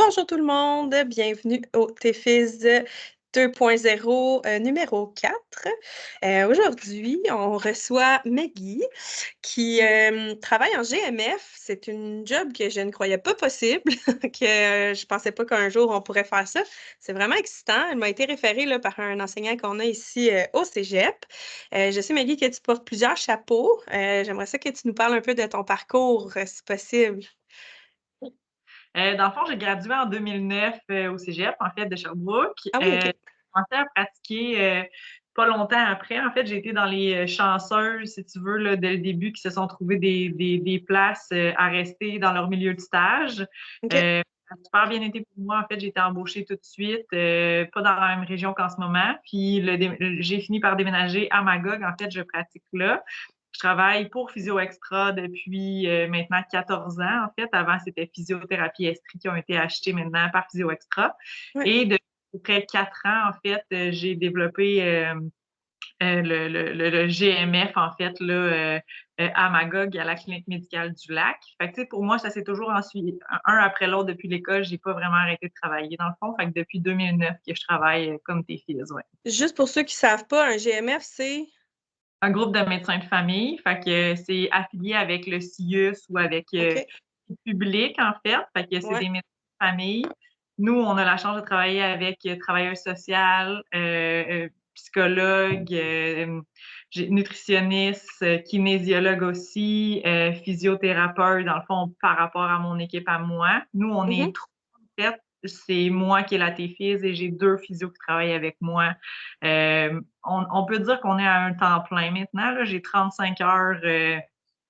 Bonjour tout le monde, bienvenue au TFIS 2.0 numéro 4. Aujourd'hui, on reçoit Maggie qui travaille en GMF. C'est une job que je ne croyais pas possible, que je pensais pas qu'un jour on pourrait faire ça. C'est vraiment excitant. Elle m'a été référée là, par un enseignant qu'on a ici au Cégep. Je sais, Maggie, que tu portes plusieurs chapeaux. J'aimerais ça que tu nous parles un peu de ton parcours, si possible. Dans le fond, j'ai gradué en 2009 au Cégep, en fait, de Sherbrooke. Ah oui, OK. J'ai commencé à pratiquer pas longtemps après. En fait, j'ai été dans les chanceuses, si tu veux, là, dès le début, qui se sont trouvées des places à rester dans leur milieu de stage. OK. Ça a super bien été pour moi. En fait, j'ai été embauchée tout de suite, pas dans la même région qu'en ce moment. Puis j'ai fini par déménager à Magog. En fait, je pratique là. Je travaille pour Physio Extra depuis maintenant 14 ans. En fait, avant, c'était Physiothérapie Estrie qui ont été achetés maintenant par Physio Extra. Ouais. Et depuis à peu près 4 ans, en fait, j'ai développé le GMF, en fait, là, à Magog, à la clinique médicale du Lac. Fait que, tu sais, pour moi, ça s'est toujours ensuite, un après l'autre depuis l'école. J'ai pas vraiment arrêté de travailler, dans le fond. Fait que depuis 2009 que je travaille comme tes filles, ouais. Juste pour ceux qui savent pas, un GMF, c'est... Un groupe de médecins de famille. Fait que c'est affilié avec le CIUS ou avec OK. le public, en fait. Fait que c'est Ouais. des médecins de famille. Nous, on a la chance de travailler avec travailleurs sociaux, psychologues, nutritionnistes, kinésiologues aussi, physiothérapeutes, dans le fond, par rapport à mon équipe à moi. Nous, on est Mhm. trois, en fait. C'est moi qui est la TFIS et j'ai 2 physios qui travaillent avec moi. On peut dire qu'on est à un temps plein maintenant. Là, j'ai 35 heures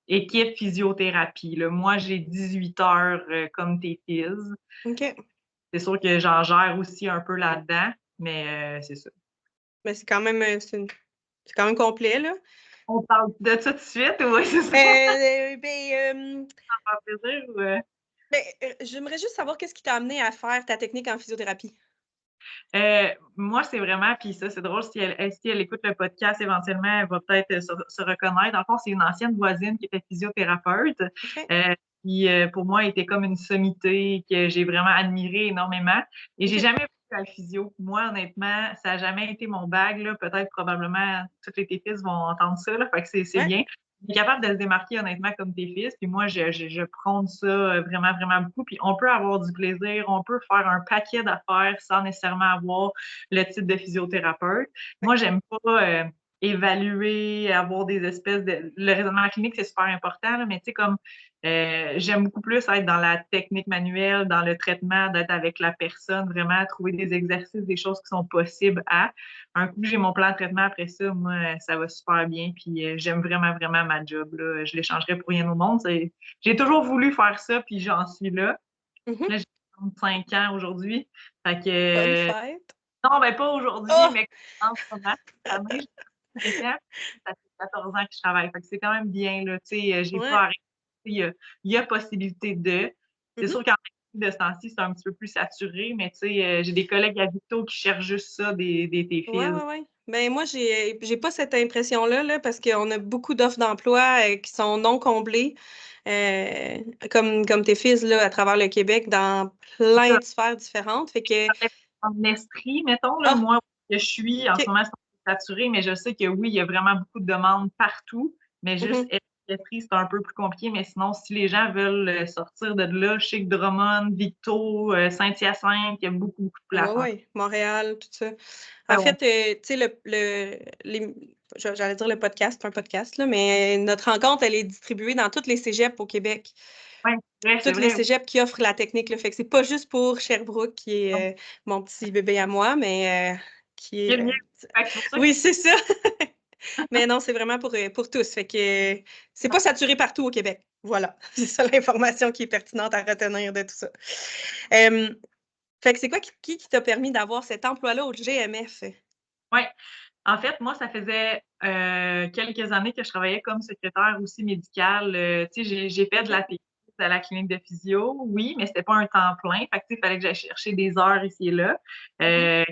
équipe physiothérapie. Là. Moi, j'ai 18 heures comme TFIS. OK. C'est sûr que j'en gère aussi un peu là-dedans, mais c'est ça. Mais c'est quand même, c'est quand même complet, là. On parle de ça tout de suite, oui, c'est ça. Ça fait plaisir ou, j'aimerais juste savoir qu'est-ce qui t'a amené à faire ta technique en physiothérapie. Moi, c'est vraiment, puis ça, c'est drôle, si elle écoute le podcast, éventuellement, elle va peut-être se reconnaître. Dans le fond, c'est une ancienne voisine qui était physiothérapeute. OK. Euh, Puis pour moi, elle était comme une sommité que j'ai vraiment admirée énormément. Et j'ai OK. jamais vu la physio. Moi, honnêtement, ça n'a jamais été mon bag, là. Peut-être, probablement, toutes les tes fils vont entendre ça, là. Fait que c'est Ouais. bien. On est capable de se démarquer honnêtement comme tes fils. Puis moi, je prône ça vraiment, vraiment beaucoup. Puis on peut avoir du plaisir, on peut faire un paquet d'affaires sans nécessairement avoir le titre de physiothérapeute. Ouais. Moi, j'aime pas évaluer, avoir des espèces de... Le raisonnement clinique, c'est super important, là, mais tu sais, comme j'aime beaucoup plus être dans la technique manuelle, dans le traitement, d'être avec la personne, vraiment trouver des exercices, des choses qui sont possibles à. Un coup, j'ai mon plan de traitement après ça, moi, ça va super bien. Puis j'aime vraiment, vraiment ma job. Là. Je l'échangerais pour rien au monde. J'ai toujours voulu faire ça, puis j'en suis là. Mhm. Là, j'ai 35 ans aujourd'hui. Fait Bonne que fête. non, ben pas aujourd'hui, Oh! mais en ce moment, cette année, j'ai 35 ans, ça fait 14 ans que je travaille. Fait que c'est quand même bien, là. Tu sais, j'ai Ouais. pas arrêté. Il y a possibilité de. C'est Mhm. sûr qu'en de ce temps-ci, c'est un petit peu plus saturé, mais tu sais, j'ai des collègues à Victo qui cherchent juste ça, des Ouais, TFIS. ouais, ouais. Ben moi, j'ai pas cette impression-là, là, parce qu'on a beaucoup d'offres d'emploi qui sont non comblées, euh, comme tes fils, là, à travers le Québec, dans plein de sphères différentes. Fait que, En esprit, mettons, là, ah, moi, où je suis, en ce OK. moment, c'est saturé, mais je sais que oui, il y a vraiment beaucoup de demandes partout, mais juste Mhm. esprit, c'est un peu plus compliqué. Mais sinon, si les gens veulent sortir de là, je sais que Drummond, Victo, Saint-Hyacinthe, il y a beaucoup, beaucoup de Ouais, places. ouais, Montréal, tout ça. En Ouais, ouais. fait, tu sais, j'allais dire le podcast, c'est un podcast, là, mais notre rencontre, elle est distribuée dans tous les cégeps au Québec. Ouais, c'est Toutes les vrai. cégeps qui offrent la technique, là. Fait que c'est pas juste pour Sherbrooke, qui Oui. est mon petit bébé à moi, mais qui Il y a est... le mien. Fait que c'est pour ça que Oui, c'est ça. Mais non, c'est vraiment pour tous. Fait que c'est pas saturé partout au Québec. Voilà. C'est ça l'information qui est pertinente à retenir de tout ça. Euh, Fait que c'est quoi qui t'a permis d'avoir cet emploi-là au GMF? ouais. En fait, moi, ça faisait quelques années que je travaillais comme secrétaire aussi médicale. Tu sais, j'ai fait de OK. la TI à la clinique de physio, oui, mais c'était pas un temps plein. Fait que, tu sais, il fallait que j'aille chercher des heures ici et là. Mhm.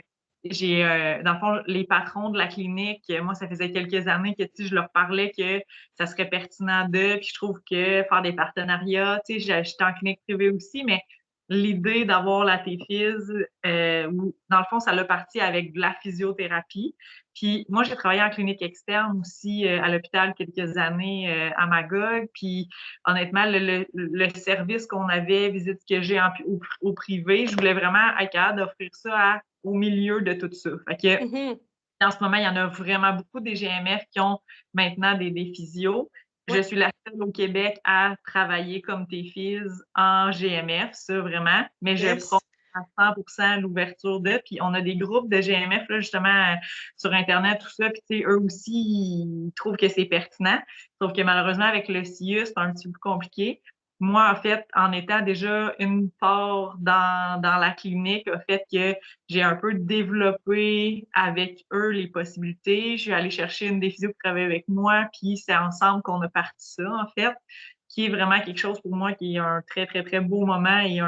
Euh, dans le fond, les patrons de la clinique, moi, ça faisait quelques années que, tu sais, je leur parlais que ça serait pertinent d'eux, puis je trouve que faire des partenariats, tu sais, j'étais en clinique privée aussi, mais l'idée d'avoir la TFIS, où, dans le fond, ça l'a parti avec de la physiothérapie. Puis moi, j'ai travaillé en clinique externe aussi à l'hôpital quelques années à Magog. Puis honnêtement, le service qu'on avait, visite que j'ai au privé, je voulais vraiment être capable d'offrir ça au milieu de tout ça. Fait que Mhm. en ce moment, il y en a vraiment beaucoup des GMF qui ont maintenant des physios. Je Ouais. suis la seule au Québec à travailler comme TFIS en GMF, ça vraiment, mais je prends Yes. à 100% l'ouverture d'eux. Puis on a des groupes de GMF, là, justement, sur Internet, tout ça. Puis, tu sais, eux aussi, ils trouvent que c'est pertinent. Sauf que malheureusement, avec le CIUS, c'est un petit peu plus compliqué. Moi, en fait, en étant déjà une part dans la clinique, a fait que j'ai un peu développé avec eux les possibilités. Je suis allée chercher une des physios qui travaille avec moi, puis c'est ensemble qu'on a parti ça, en fait, qui est vraiment quelque chose pour moi qui est un très, très, très beau moment et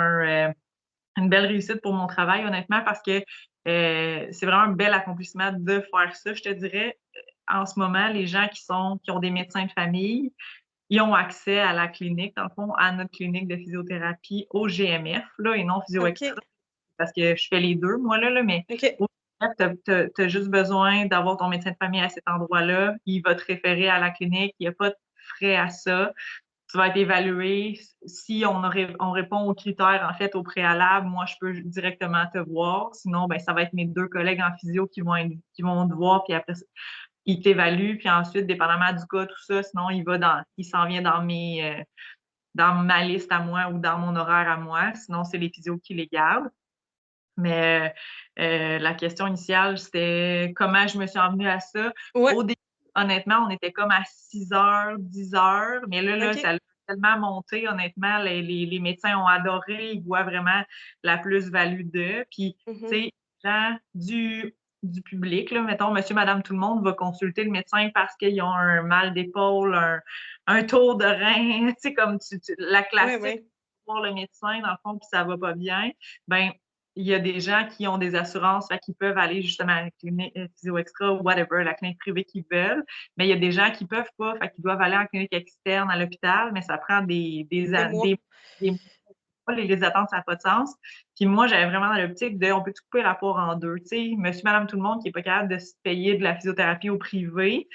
une belle réussite pour mon travail, honnêtement, parce que c'est vraiment un bel accomplissement de faire ça. Je te dirais, en ce moment, les gens qui ont des médecins de famille, ils ont accès à la clinique, dans le fond, à notre clinique de physiothérapie au GMF, là, et non Physio OK. Extra, parce que je fais les deux, moi, là, mais OK. au GMF, tu as juste besoin d'avoir ton médecin de famille à cet endroit-là. Il va te référer à la clinique. Il n'y a pas de frais à ça. Tu vas être évalué. Si on répond aux critères, en fait, au préalable, moi, je peux directement te voir. Sinon, ben, ça va être mes deux collègues en physio qui vont te voir, puis après, ils t'évaluent, puis ensuite, dépendamment du cas, tout ça, sinon, il s'en vient dans ma liste à moi ou dans mon horaire à moi. Sinon, c'est les physios qui les gardent. Mais la question initiale, c'était comment je me suis en venue à ça. Ouais. Au début, honnêtement, on était comme à 6 heures, 10 heures, mais là, ça OK. a tellement monté, honnêtement, les médecins ont adoré, ils voient vraiment la plus-value d'eux. Puis, tu Mhm. sais, gens du public, là, mettons, monsieur, madame, tout le monde va consulter le médecin parce qu'ils ont un mal d'épaule, un tour de rein, tu sais, comme la Ouais, classique, ouais. voir le médecin, dans le fond, puis ça va pas bien. Ben, il y a des gens qui ont des assurances, fait qu'ils peuvent aller justement à la clinique Physio Extra ou whatever, la clinique privée qu'ils veulent. Mais il y a des gens qui peuvent pas, fait qu'ils doivent aller en clinique externe à l'hôpital, mais ça prend Des mois. des mois, les attentes, ça n'a pas de sens. Puis moi, j'avais vraiment dans l'optique de, on peut tout couper la poire en deux. Tu sais, monsieur, madame, tout le monde qui n'est pas capable de se payer de la physiothérapie au privé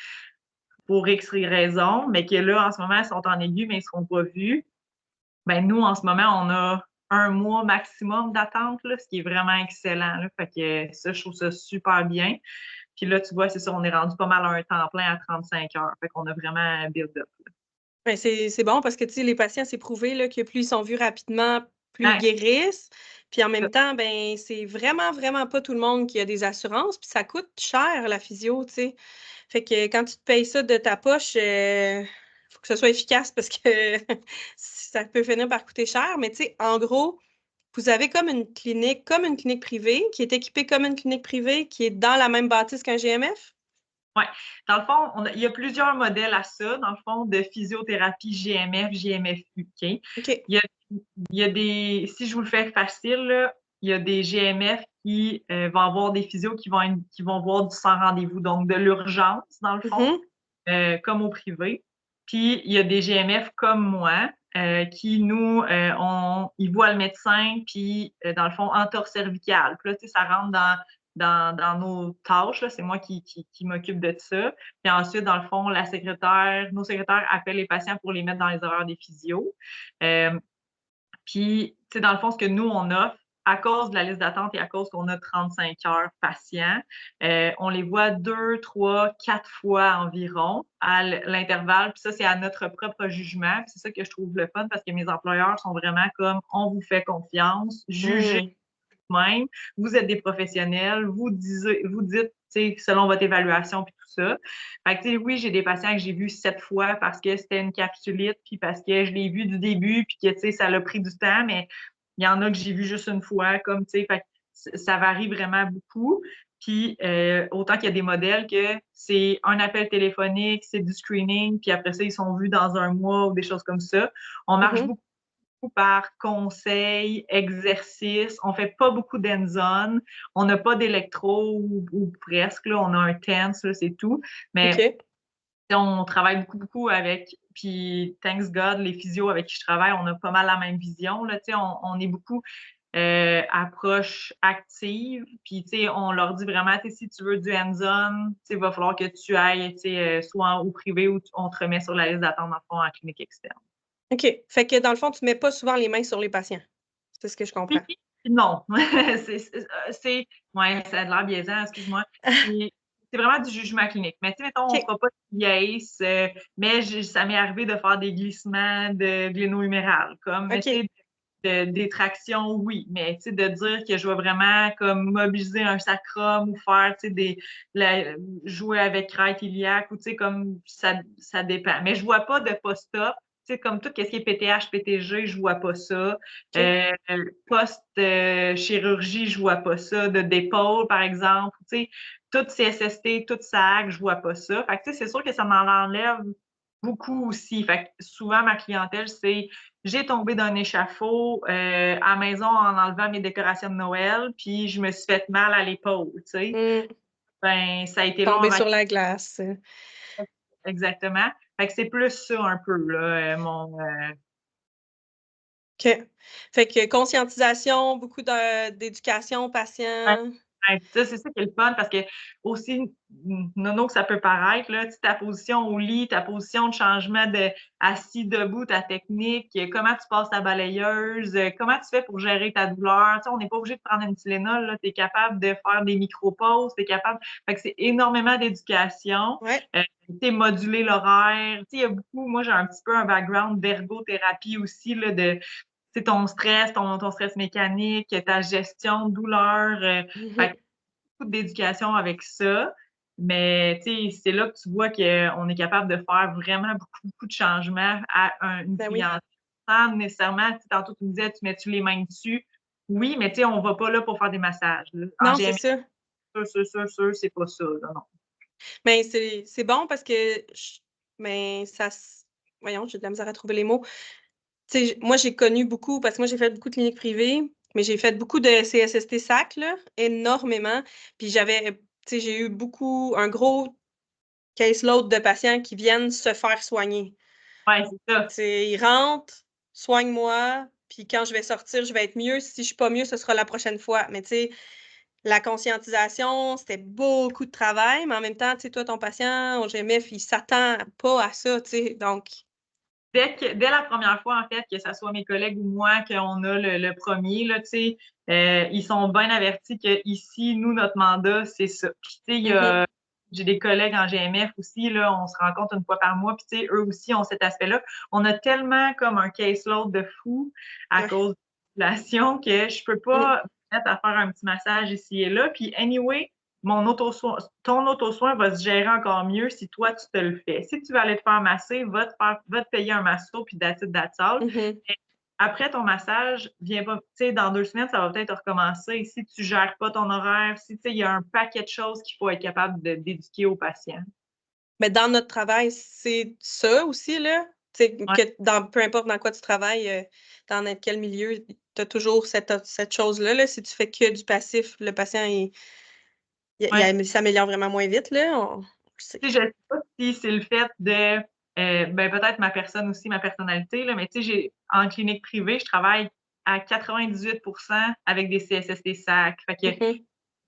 pour X raisons, mais qui là, en ce moment, ils sont en aigu, mais ils ne seront pas vus. Ben nous, en ce moment, on a un mois maximum d'attente, là, ce qui est vraiment excellent. Là. Fait que ça, je trouve ça super bien. Puis là, tu vois, c'est ça, on est rendu pas mal à un temps plein à 35 heures. Fait qu'on a vraiment un build-up. Ben, c'est bon parce que tu sais, les patients, c'est prouvé là, que plus ils sont vus rapidement, plus ils Ouais, guérissent. Puis en même ça. temps, ben, c'est vraiment, vraiment pas tout le monde qui a des assurances. Puis ça coûte cher, la physio, tu sais. Fait que quand tu te payes ça de ta poche, faut que ce soit efficace parce que ça peut finir par coûter cher. Mais tu sais, en gros, vous avez comme une clinique privée, qui est équipée comme une clinique privée, qui est dans la même bâtisse qu'un GMF. Ouais. Dans le fond, il y a plusieurs modèles à ça, dans le fond, de physiothérapie GMF, GMFU. OK? OK. Il y a, il y a si je vous le fais facile, là, il y a des GMF qui vont avoir des physios qui vont voir du sans rendez-vous, donc de l'urgence, dans le fond, Mhm. comme au privé. Puis, il y a des GMF comme moi qui, nous, ils voient le médecin, puis, dans le fond, entorse cervicale. Puis là, tu sais, ça rentre dans nos tâches. C'est moi qui m'occupe de ça. Puis ensuite, dans le fond, nos secrétaires appellent les patients pour les mettre dans les horaires des physios. Euh, Puis, tu sais, dans le fond, ce que nous, on offre, à cause de la liste d'attente et à cause qu'on a 35 heures patients, on les voit 2, 3, 4 fois environ à l'intervalle. Puis ça, c'est à notre propre jugement. Puis c'est ça que je trouve le fun parce que mes employeurs sont vraiment comme on vous fait confiance, jugez Mm. même. Vous êtes des professionnels, vous dites, tu sais, selon votre évaluation puis tout ça. Fait que, tu sais, oui, j'ai des patients que j'ai vus 7 fois parce que c'était une capsulite puis parce que je l'ai vu du début puis que, tu sais, ça l'a pris du temps, mais il y en a que j'ai vu juste une fois, comme, tu sais, fait que ça varie vraiment beaucoup. Puis, autant qu'il y a des modèles que c'est un appel téléphonique, c'est du screening, puis après ça, ils sont vus dans un mois ou des choses comme ça. On marche Mhm. beaucoup par conseil, exercice. On fait pas beaucoup d'end-zone. On n'a pas d'électro ou presque. Là. On a un TENS, là, c'est tout. Mais OK. On travaille beaucoup, beaucoup avec, puis thanks God, les physios avec qui je travaille, on a pas mal la même vision, là, on est beaucoup approche active, puis on leur dit vraiment, si tu veux du hands-on, il va falloir que tu ailles, soit au privé ou on te remet sur la liste d'attente, dans le fond, en clinique externe. OK. Fait que dans le fond, tu mets pas souvent les mains sur les patients. C'est ce que je comprends. Non. Ouais, ça a l'air biaisant, excuse-moi. C'est vraiment du jugement clinique. Mais tu sais, mettons, on OK. fera pas de IAS, mais ça m'est arrivé de faire des glissements de gléno-humérales, comme, mais tu OK. sais, des tractions, oui, mais tu sais, de dire que je vais vraiment comme mobiliser un sacrum ou faire, tu sais, jouer avec crête iliaque ou tu sais, comme ça dépend. Mais je vois pas de post-op. Tu sais, comme tout ce qui est PTH, PTG, je vois pas ça. OK. Post-chirurgie, je vois pas ça. D'épaule, par exemple. Tu sais, tout CSST, tout SAG, je vois pas ça. Fait que tu sais, c'est sûr que ça m'en enlève beaucoup aussi. Fait que souvent, ma clientèle, c'est j'ai tombé d'un échafaud à la maison en enlevant mes décorations de Noël, puis je me suis fait mal à l'épaule, tu sais. Ben, ça a été long Tomber avant. sur la glace. Exactement. Fait que c'est plus ça un peu, là, OK. Fait que conscientisation, beaucoup d'éducation patient. Ouais, ça, c'est ça qui est le fun parce que aussi, nono que ça peut paraître, là, ta position au lit, ta position de changement de assis, debout, ta technique, comment tu passes ta balayeuse, comment tu fais pour gérer ta douleur. On n'est pas obligé de prendre une Tylenol, tu es capable de faire des micro-pauses, tu es capable. Fait que c'est énormément d'éducation. Ouais. Moduler l'horaire. Il y a beaucoup, moi j'ai un petit peu un background d'ergothérapie aussi, là, de ton stress, ton stress mécanique, ta gestion de douleur. Fait que beaucoup d'éducation avec ça. Mais c'est là que tu vois qu'on est capable de faire vraiment beaucoup, beaucoup de changements à une Ben oui. clientèle sans nécessairement, tantôt tu me disais, tu mets-tu les mains dessus? Oui, mais on va pas là pour faire des massages. Là. En Non, c'est GMS, ça. sûr, c'est pas ça. Là, non. Mais c'est bon parce que mais voyons, j'ai de la misère à trouver les mots. Tu sais, moi, j'ai connu beaucoup, parce que moi, j'ai fait beaucoup de cliniques privées, mais j'ai fait beaucoup de CSST-SAC, là, énormément. Puis tu sais, j'ai eu un gros caseload de patients qui viennent se faire soigner. Ouais, c'est ça. Tu sais, ils rentrent, soigne-moi, puis quand je vais sortir, je vais être mieux. Si je suis pas mieux, ce sera la prochaine fois. Mais tu sais, la conscientisation, c'était beaucoup de travail, mais en même temps, tu sais, toi, ton patient au GMF, il s'attend pas à ça, tu sais, donc... Dès la première fois, en fait, que ce soit mes collègues ou moi, qu'on a le premier, là, ils sont bien avertis que ici, nous, notre mandat, c'est ça. Puis, j'ai des collègues en GMF aussi, là, on se rencontre une fois par mois, puis eux aussi ont cet aspect-là. On a tellement comme un caseload de fou à Ouais. cause de la population que je peux pas me mettre à faire un petit massage ici et là. Puis anyway, ton auto-soin va se gérer encore mieux si toi, tu te le fais. Si tu vas aller te faire masser, va te payer un masso, puis that's all. Mhm. Après ton massage, viens pas, dans 2 semaines, ça va peut-être recommencer. Si tu gères pas ton horaire, si, il y a un paquet de choses qu'il faut être capable d'éduquer aux patients. Mais dans notre travail, c'est ça aussi, là. Tu sais, Ouais, peu importe dans quoi tu travailles, dans quel milieu, tu as toujours cette chose-là. Là. Si tu fais que du passif, le patient, ouais. il s'améliore vraiment moins vite, là. On le sait. Je sais pas si c'est le fait de, ben peut-être ma personne aussi, ma personnalité, là, mais en clinique privée, je travaille à 98% avec des CSST SAC. Fait que, Mhm.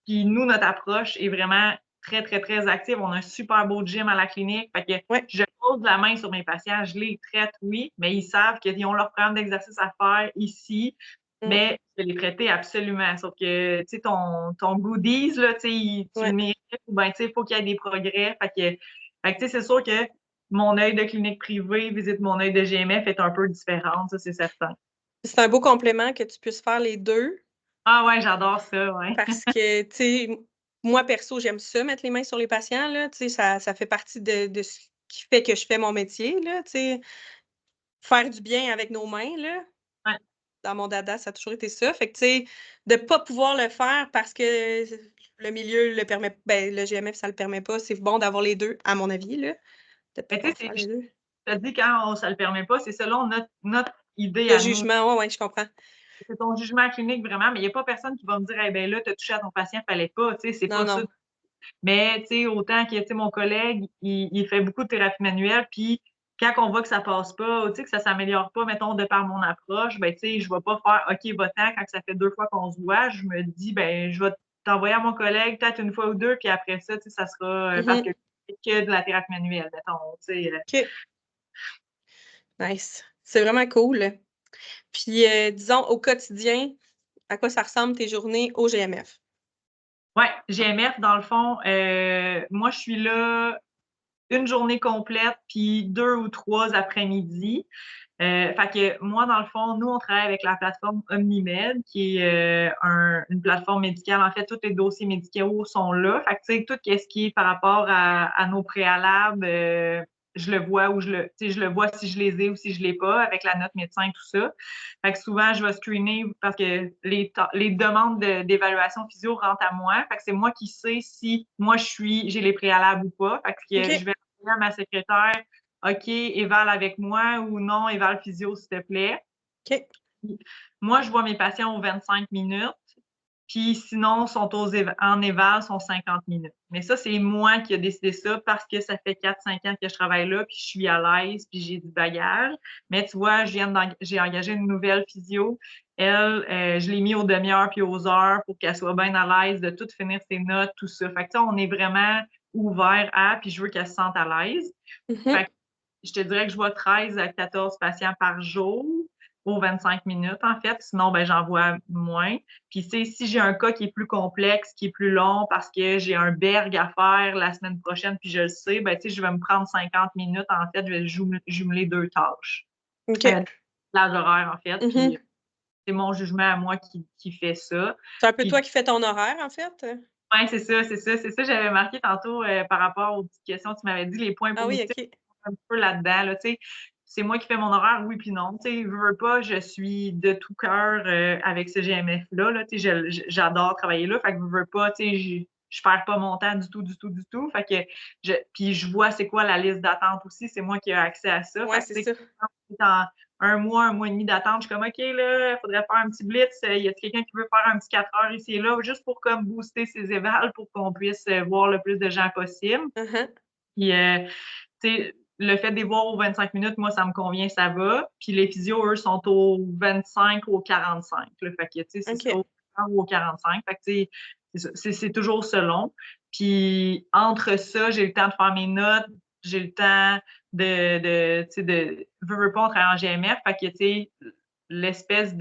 puis nous, notre approche est vraiment très, très, très active. On a un super beau gym à la clinique. Fait que Ouais. je pose la main sur mes patients, je les traite, oui, mais ils savent qu'ils ont leur programme d'exercice à faire ici. Mm. Mais je vais les traiter absolument. Sauf que, ton goodies, là, tu le Ouais. mérites, ou bien, il faut qu'il y ait des progrès. Fait que, c'est sûr que mon œil de clinique privée visite mon œil de GMF est un peu différent, ça, c'est certain. C'est un beau complément que tu puisses faire les deux Ah ouais, j'adore ça, ouais. parce que, tu sais, moi, perso, j'aime ça, mettre les mains sur les patients, là. Tu sais, ça fait partie de ce qui fait que je fais mon métier, là, tu sais. Faire du bien avec nos mains, là. Ouais, Dans mon dada, ça a toujours été ça. Fait que, tu sais, de pas pouvoir le faire parce que le milieu le permet, ben, le GMF, ça le permet pas. C'est bon d'avoir les deux, à mon avis, là, de mais tu pouvoir sais, faire je les deux. te dis quand ça le permet pas, c'est selon notre idée Le à nous. jugement, ouais, ouais, je comprends. C'est ton jugement clinique vraiment, mais il n'y a pas personne qui va me dire, eh ben là, tu as touché à ton patient, fallait pas, tu sais, c'est Non, pas ça. non. Mais, tu sais, autant que, tu sais, mon collègue, il fait beaucoup de thérapie manuelle, puis quand on voit que ça passe pas, ou tu sais, que ça s'améliore pas, mettons, de par mon approche, ben, tu sais, je vais pas faire, OK, va-t'en, quand ça fait 2 fois qu'on se voit, je me dis, ben, je vais t'envoyer à mon collègue peut-être une fois ou deux, puis après ça, tu sais, ça sera, parce que c'est que de la thérapie manuelle, mettons, tu sais. OK. Nice. C'est vraiment cool. Puis, disons, au quotidien, à quoi ça ressemble tes journées au GMF? Ouais, GMF, dans le fond, moi, je suis là une journée complète, puis 2 ou 3 après-midi. Fait que moi, dans le fond, nous, on travaille avec la plateforme OmniMed, qui est une plateforme médicale. En fait, tous les dossiers médicaux sont là. Fait que, tu sais, tout ce qui est par rapport à nos préalables, je le vois ou tu sais, je le vois si je les ai ou si je les ai pas, avec la note médecin et tout ça. Fait que souvent, je vais screener parce que les demandes d'évaluation physio rentrent à moi. Fait que c'est moi qui sais si moi, j'ai les préalables ou pas. Fait que OK. je vais dire à ma secrétaire, OK, éval avec moi ou non, éval physio, s'il te plaît. OK. Moi, je vois mes patients aux 25 minutes, puis sinon, sont en éval, sont 50 minutes. Mais ça, c'est moi qui ai décidé ça parce que ça fait 4-5 ans que je travaille là, puis je suis à l'aise, puis j'ai du bagage. Mais tu vois, j'ai engagé une nouvelle physio. Elle, je l'ai mis aux demi-heures puis aux heures pour qu'elle soit bien à l'aise de tout finir ses notes, tout ça. Fait que ça, on est vraiment ouvert puis je veux qu'elle se sente à l'aise. Fait que je te dirais que je vois 13 à 14 patients par jour aux 25 minutes, en fait. Sinon, ben, j'en vois moins. Puis, tu sais, si j'ai un cas qui est plus complexe, qui est plus long parce que j'ai un berg à faire la semaine prochaine, puis je le sais, ben, tu sais, je vais me prendre 50 minutes. En fait, je vais jumeler 2 tâches. OK. Plage horaire, en fait. Puis, Mmh. c'est mon jugement à moi qui fait ça. C'est un peu Puis, toi qui fais ton horaire, en fait? ouais, c'est ça, c'est ça. C'est ça, j'avais marqué tantôt par rapport aux petites questions. Tu m'avais dit les points Ah oui, positifs OK. un peu là-dedans, là, tu sais. C'est moi qui fais mon horaire, oui puis non. Tu sais, veux pas, je suis de tout cœur avec ce GMF-là. Là, tu sais, j'adore travailler là. Fait que veux pas, tu sais, je perds pas mon temps du tout, du tout, du tout. Fait que puis je vois c'est quoi la liste d'attente aussi. C'est moi qui ai accès à ça. Ouais, Fait que, c'est tu sais, ça. quand c'est un mois et demi d'attente, je suis comme, OK, là, il faudrait faire un petit blitz. Y a quelqu'un qui veut faire un petit 4 heures ici et là, juste pour comme booster ses évals pour qu'on puisse voir le plus de gens possible. Mmh. Puis, tu sais, le fait de les voir aux 25 minutes, moi, ça me convient, ça va. Puis les physios, eux, sont aux 25, aux 45. Là. Fait que, tu sais, c'est ça, OK. aux 40 ou aux 45. Fait que, tu sais, c'est toujours selon. Puis entre ça, j'ai le temps de faire mes notes, j'ai le temps tu sais, veux pas, on travaille en GMF. Fait que, tu sais, l'espèce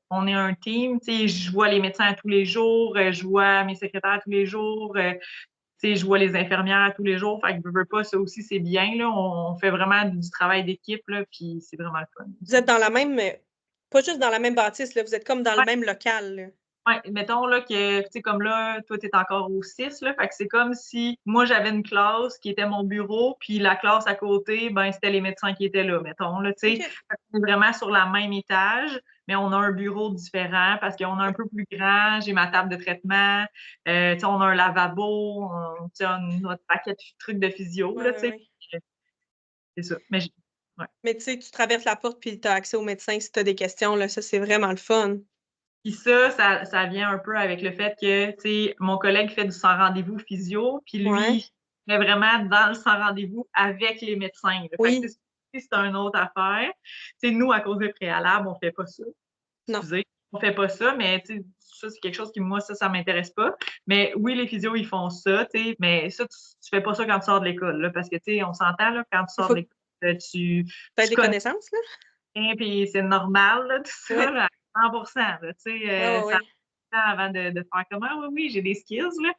on est un team, tu sais, je vois les médecins tous les jours, je vois mes secrétaires tous les jours, tu sais, je vois les infirmières tous les jours, fait que veux pas, ça aussi, c'est bien, là. On fait vraiment du travail d'équipe, là, puis c'est vraiment le fun. Vous êtes dans la même, pas juste dans la même bâtisse, là, vous êtes comme dans le Ouais, même local, là. ouais, mettons, là, que, tu sais, comme là, toi, t'es encore au 6, là, fait que c'est comme si moi, j'avais une classe qui était mon bureau, puis la classe à côté, ben, c'était les médecins qui étaient là, mettons, là, tu sais. OK. Fait qu'on est vraiment sur la même étage, mais on a un bureau différent parce qu'on est un peu plus grand. J'ai ma table de traitement, tu sais, on a un lavabo, tu sais, notre paquet de trucs de physio, Ouais, là, tu ouais, sais. ouais. C'est ça. Ouais. Mais tu sais, tu traverses la porte puis tu as accès au médecin si tu as des questions, là, ça, c'est vraiment le fun. Puis ça vient un peu avec le fait que, tu sais, mon collègue fait du sans rendez-vous physio, puis Ouais. lui, il est vraiment dans le sans rendez-vous avec les médecins. Là. Fait que, tu Oui. sais, c'est une autre affaire. Tu sais, nous, à cause des préalables, on fait pas ça. Non. Excusez, on fait pas ça, mais tu sais, ça, c'est quelque chose qui, moi, ça m'intéresse pas. Mais oui, les physios, ils font ça, tu sais, mais ça, tu fais pas ça quand tu sors de l'école, là, parce que, tu sais, on s'entend, là, quand tu Il sors faut de que l'école, tu, tu aies tu des connais connaissances, là. rien, puis c'est normal, là, tout ça, Ouais. là, à 100%, là, tu sais, Ouais, ouais, ça ouais. prend avant de faire comme, ah oui, oui, j'ai des skills, là,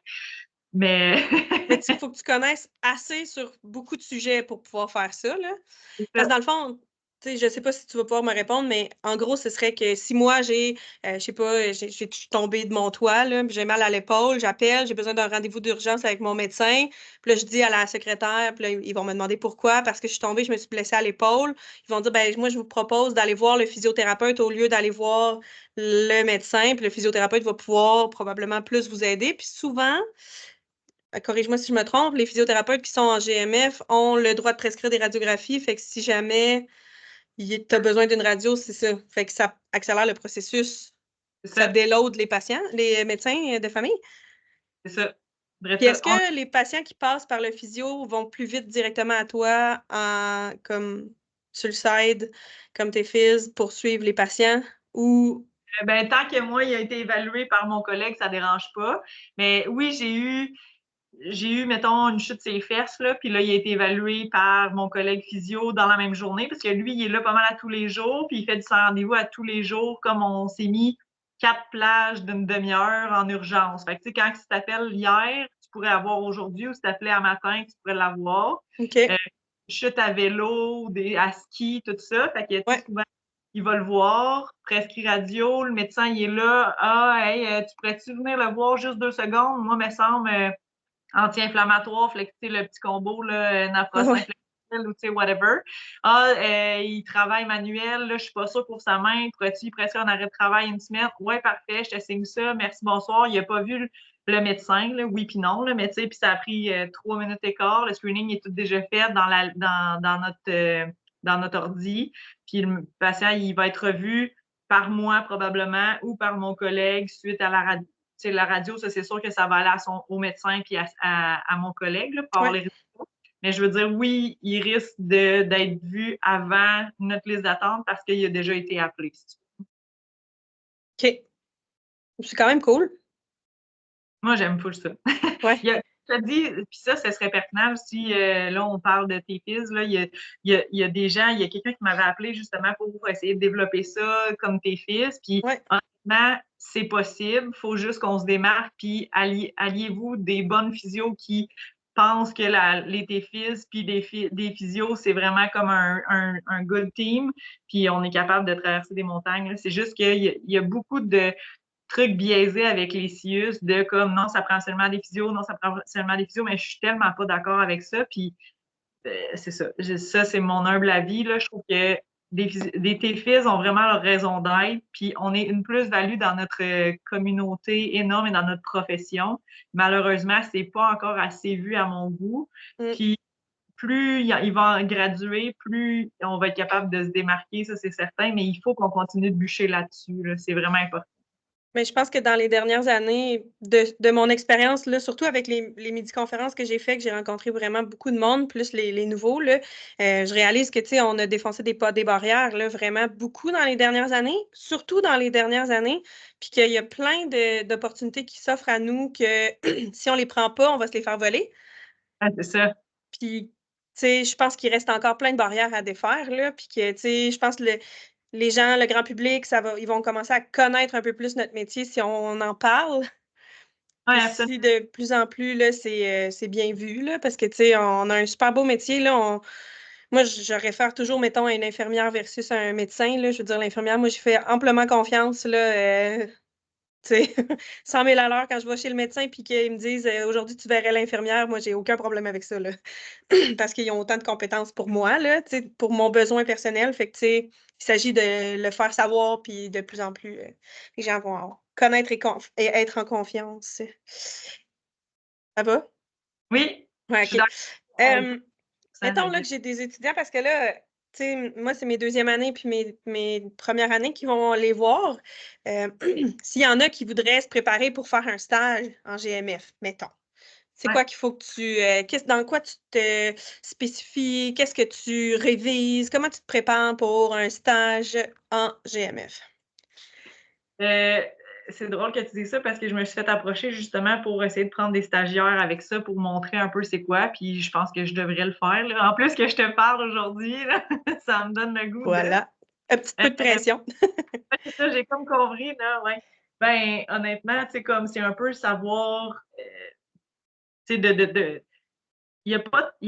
mais Mais il faut que tu connaisses assez sur beaucoup de sujets pour pouvoir faire ça, là. c'est Parce que ça, dans le fond, tu sais, je sais pas si tu vas pouvoir me répondre, mais en gros, ce serait que si moi je sais pas, je suis tombée de mon toit, là, puis j'ai mal à l'épaule, j'appelle, j'ai besoin d'un rendez-vous d'urgence avec mon médecin. Puis là, je dis à la secrétaire, puis là, ils vont me demander pourquoi, parce que je suis tombée, je me suis blessée à l'épaule. Ils vont dire, ben moi, je vous propose d'aller voir le physiothérapeute au lieu d'aller voir le médecin. Puis le physiothérapeute va pouvoir probablement plus vous aider. Puis souvent, corrige-moi si je me trompe, les physiothérapeutes qui sont en GMF ont le droit de prescrire des radiographies. Fait que si jamais tu as besoin d'une radio, c'est ça. Fait que ça accélère le processus. c'est Ça ça, déload les patients, les médecins de famille. c'est ça. Puis est-ce que les patients qui passent par le physio vont plus vite directement à toi comme sur le side, comme tes fils, pour suivre les patients ou... Ben, tant que moi, il a été évalué par mon collègue, ça dérange pas. Mais oui, j'ai eu, mettons, une chute ses fesses, là, puis là, il a été évalué par mon collègue physio dans la même journée, parce que lui, il est là pas mal à tous les jours, puis il fait du rendez-vous à tous les jours, comme on s'est mis 4 plages d'une demi-heure en urgence. Fait que, tu sais, quand tu t'appelles hier, tu pourrais avoir aujourd'hui, ou si tu t'appelais à matin, tu pourrais l'avoir. OK. Chute à vélo, à ski, tout ça. Fait que, tu sais, souvent, il va le voir, prescrit radio, le médecin, il est là. Ah, hey, tu pourrais-tu venir le voir juste 2 secondes? Moi, me semble, anti-inflammatoire, le petit combo, là, naproxène ou tu sais, whatever. Ah, il travaille manuel, là, je suis pas sûre pour sa main. Pourrais-tu presque un arrêt de travail une semaine? Ouais, parfait, je te signe ça. Merci, bonsoir. Il a pas vu le médecin, là, oui puis non, là, mais tu sais, puis ça a pris 3 minutes et quart. Le screening est tout déjà fait dans notre ordi. Puis le patient, il va être revu par moi probablement ou par mon collègue suite à la radio. La radio, ça, c'est sûr que ça va aller au médecin puis à mon collègue là, pour avoir les résultats. Mais je veux dire, oui, il risque d'être vu avant notre liste d'attente parce qu'il a déjà été appelé. OK. C'est quand même cool. Moi, j'aime full ça. Ouais. Je te dis, puis ça serait pertinent si là, on parle de tes fils. Là, il y a des gens, il y a quelqu'un qui m'avait appelé justement pour essayer de développer ça comme tes fils. Puis honnêtement, c'est possible. Il faut juste qu'on se démarque. Puis alliez-vous des bonnes physios qui pensent que les tes fils puis des physios, c'est vraiment comme un good team. Puis on est capable de traverser des montagnes. C'est juste qu'il y a beaucoup de truc biaisé avec les CIUS de comme non, ça prend seulement des physios, non, ça prend seulement des physios, mais je suis tellement pas d'accord avec ça. Puis c'est ça. Ça, c'est mon humble avis. Là. Je trouve que des TFIS ont vraiment leur raison d'être, puis on est une plus-value dans notre communauté énorme et dans notre profession. Malheureusement, c'est pas encore assez vu à mon goût. Puis plus il va en graduer, plus on va être capable de se démarquer, ça c'est certain, mais il faut qu'on continue de bûcher là-dessus. Là. C'est vraiment important. Mais je pense que dans les dernières années, de mon expérience, là, surtout avec les midi-conférences que j'ai faites, que j'ai rencontré vraiment beaucoup de monde, plus les nouveaux, là, je réalise que, tu sais, on a défoncé des barrières, là, vraiment beaucoup dans les dernières années, surtout dans les dernières années, puis qu'il y a plein d'opportunités qui s'offrent à nous que si on les prend pas, on va se les faire voler. Ah, c'est ça. Puis, tu sais, je pense qu'il reste encore plein de barrières à défaire, là, puis que, tu sais, je pense que les gens, le grand public, ils vont commencer à connaître un peu plus notre métier si on en parle. Ouais, Si de plus en plus, là, c'est bien vu, là, parce que, tu sais, on a un super beau métier, là. Moi, je réfère toujours, mettons, à une infirmière versus un médecin, là. Je veux dire, l'infirmière, moi, j'ai fait amplement confiance, là, tu sais, 100 000 à l'heure quand je vais chez le médecin puis qu'ils me disent aujourd'hui, tu verrais l'infirmière, moi, j'ai aucun problème avec ça, là. Parce qu'ils ont autant de compétences pour moi, là, tu sais, pour mon besoin personnel. Fait que, tu sais, il s'agit de le faire savoir, puis de plus en plus, les gens vont connaître et être en confiance. Ça va? oui, Ouais, je suis OK. d'accord. Mettons là, que j'ai des étudiants parce que là, tu sais, moi, c'est mes deuxièmes années puis mes premières années qui vont les voir. S'il y en a qui voudraient se préparer pour faire un stage en GMF, mettons. C'est quoi qu'il faut que dans quoi tu te spécifies? Qu'est-ce que tu révises? Comment tu te prépares pour un stage en GMF? Euh, c'est drôle que tu dises ça parce que je me suis fait approcher justement pour essayer de prendre des stagiaires avec ça pour montrer un peu c'est quoi. Puis je pense que je devrais le faire. Là. En plus que je te parle aujourd'hui, ça me donne le goût de. Voilà. Un petit peu de pression. C'est ça, j'ai comme compris, là, ouais. Ben, honnêtement, tu sais, comme c'est un peu savoir, tu sais, il y a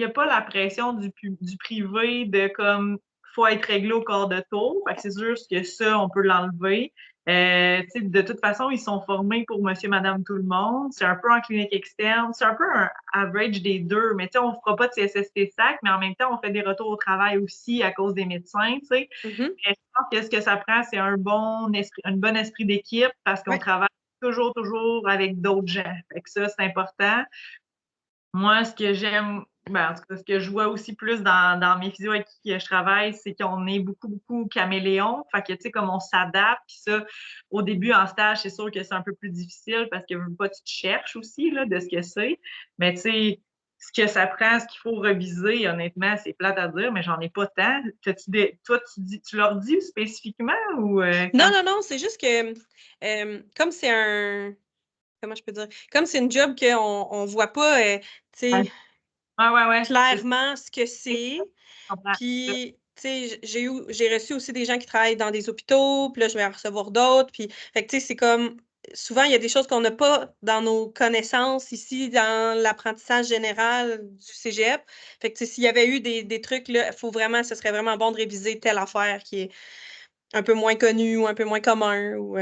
pas la pression du privé de comme faut être réglé au corps de tour. Fait que c'est sûr que ça, on peut l'enlever. Tu sais, de toute façon, ils sont formés pour monsieur, madame, tout le monde. C'est un peu en clinique externe. C'est un peu un average des deux. Mais tu sais, on fera pas de CSST-SAC, mais en même temps, on fait des retours au travail aussi à cause des médecins, tu sais. Mais je pense que ce que ça prend, c'est un bon esprit d'équipe parce qu'on travaille toujours avec d'autres gens. Fait que ça, c'est important. Moi, ce que j'aime Ben, en tout cas, ce que je vois aussi plus dans mes physios avec qui je travaille, c'est qu'on est beaucoup, beaucoup caméléons. Fait que, tu sais, comme on s'adapte, puis ça, au début, en stage, c'est sûr que c'est un peu plus difficile parce que veux pas, tu te cherches aussi, là, de ce que c'est. Mais, tu sais, ce que ça prend, ce qu'il faut reviser, honnêtement, c'est plate à dire, mais j'en ai pas tant. Toi, tu leur dis spécifiquement ou Non, quand non, non, c'est juste que comme c'est un. Comment je peux dire? Comme c'est une job qu'on ne voit pas, tu Ouais, sais, ouais. C'est ça, clairement ce que je c'est. comprends. Puis, tu sais, j'ai reçu aussi des gens qui travaillent dans des hôpitaux, puis là, je vais en recevoir d'autres. Puis, fait que, tu sais, c'est comme, souvent, il y a des choses qu'on n'a pas dans nos connaissances ici, dans l'apprentissage général du cégep. Fait que, tu sais, s'il y avait eu des trucs, là, ce serait vraiment bon de réviser telle affaire qui est un peu moins connue ou un peu moins commun. Ou,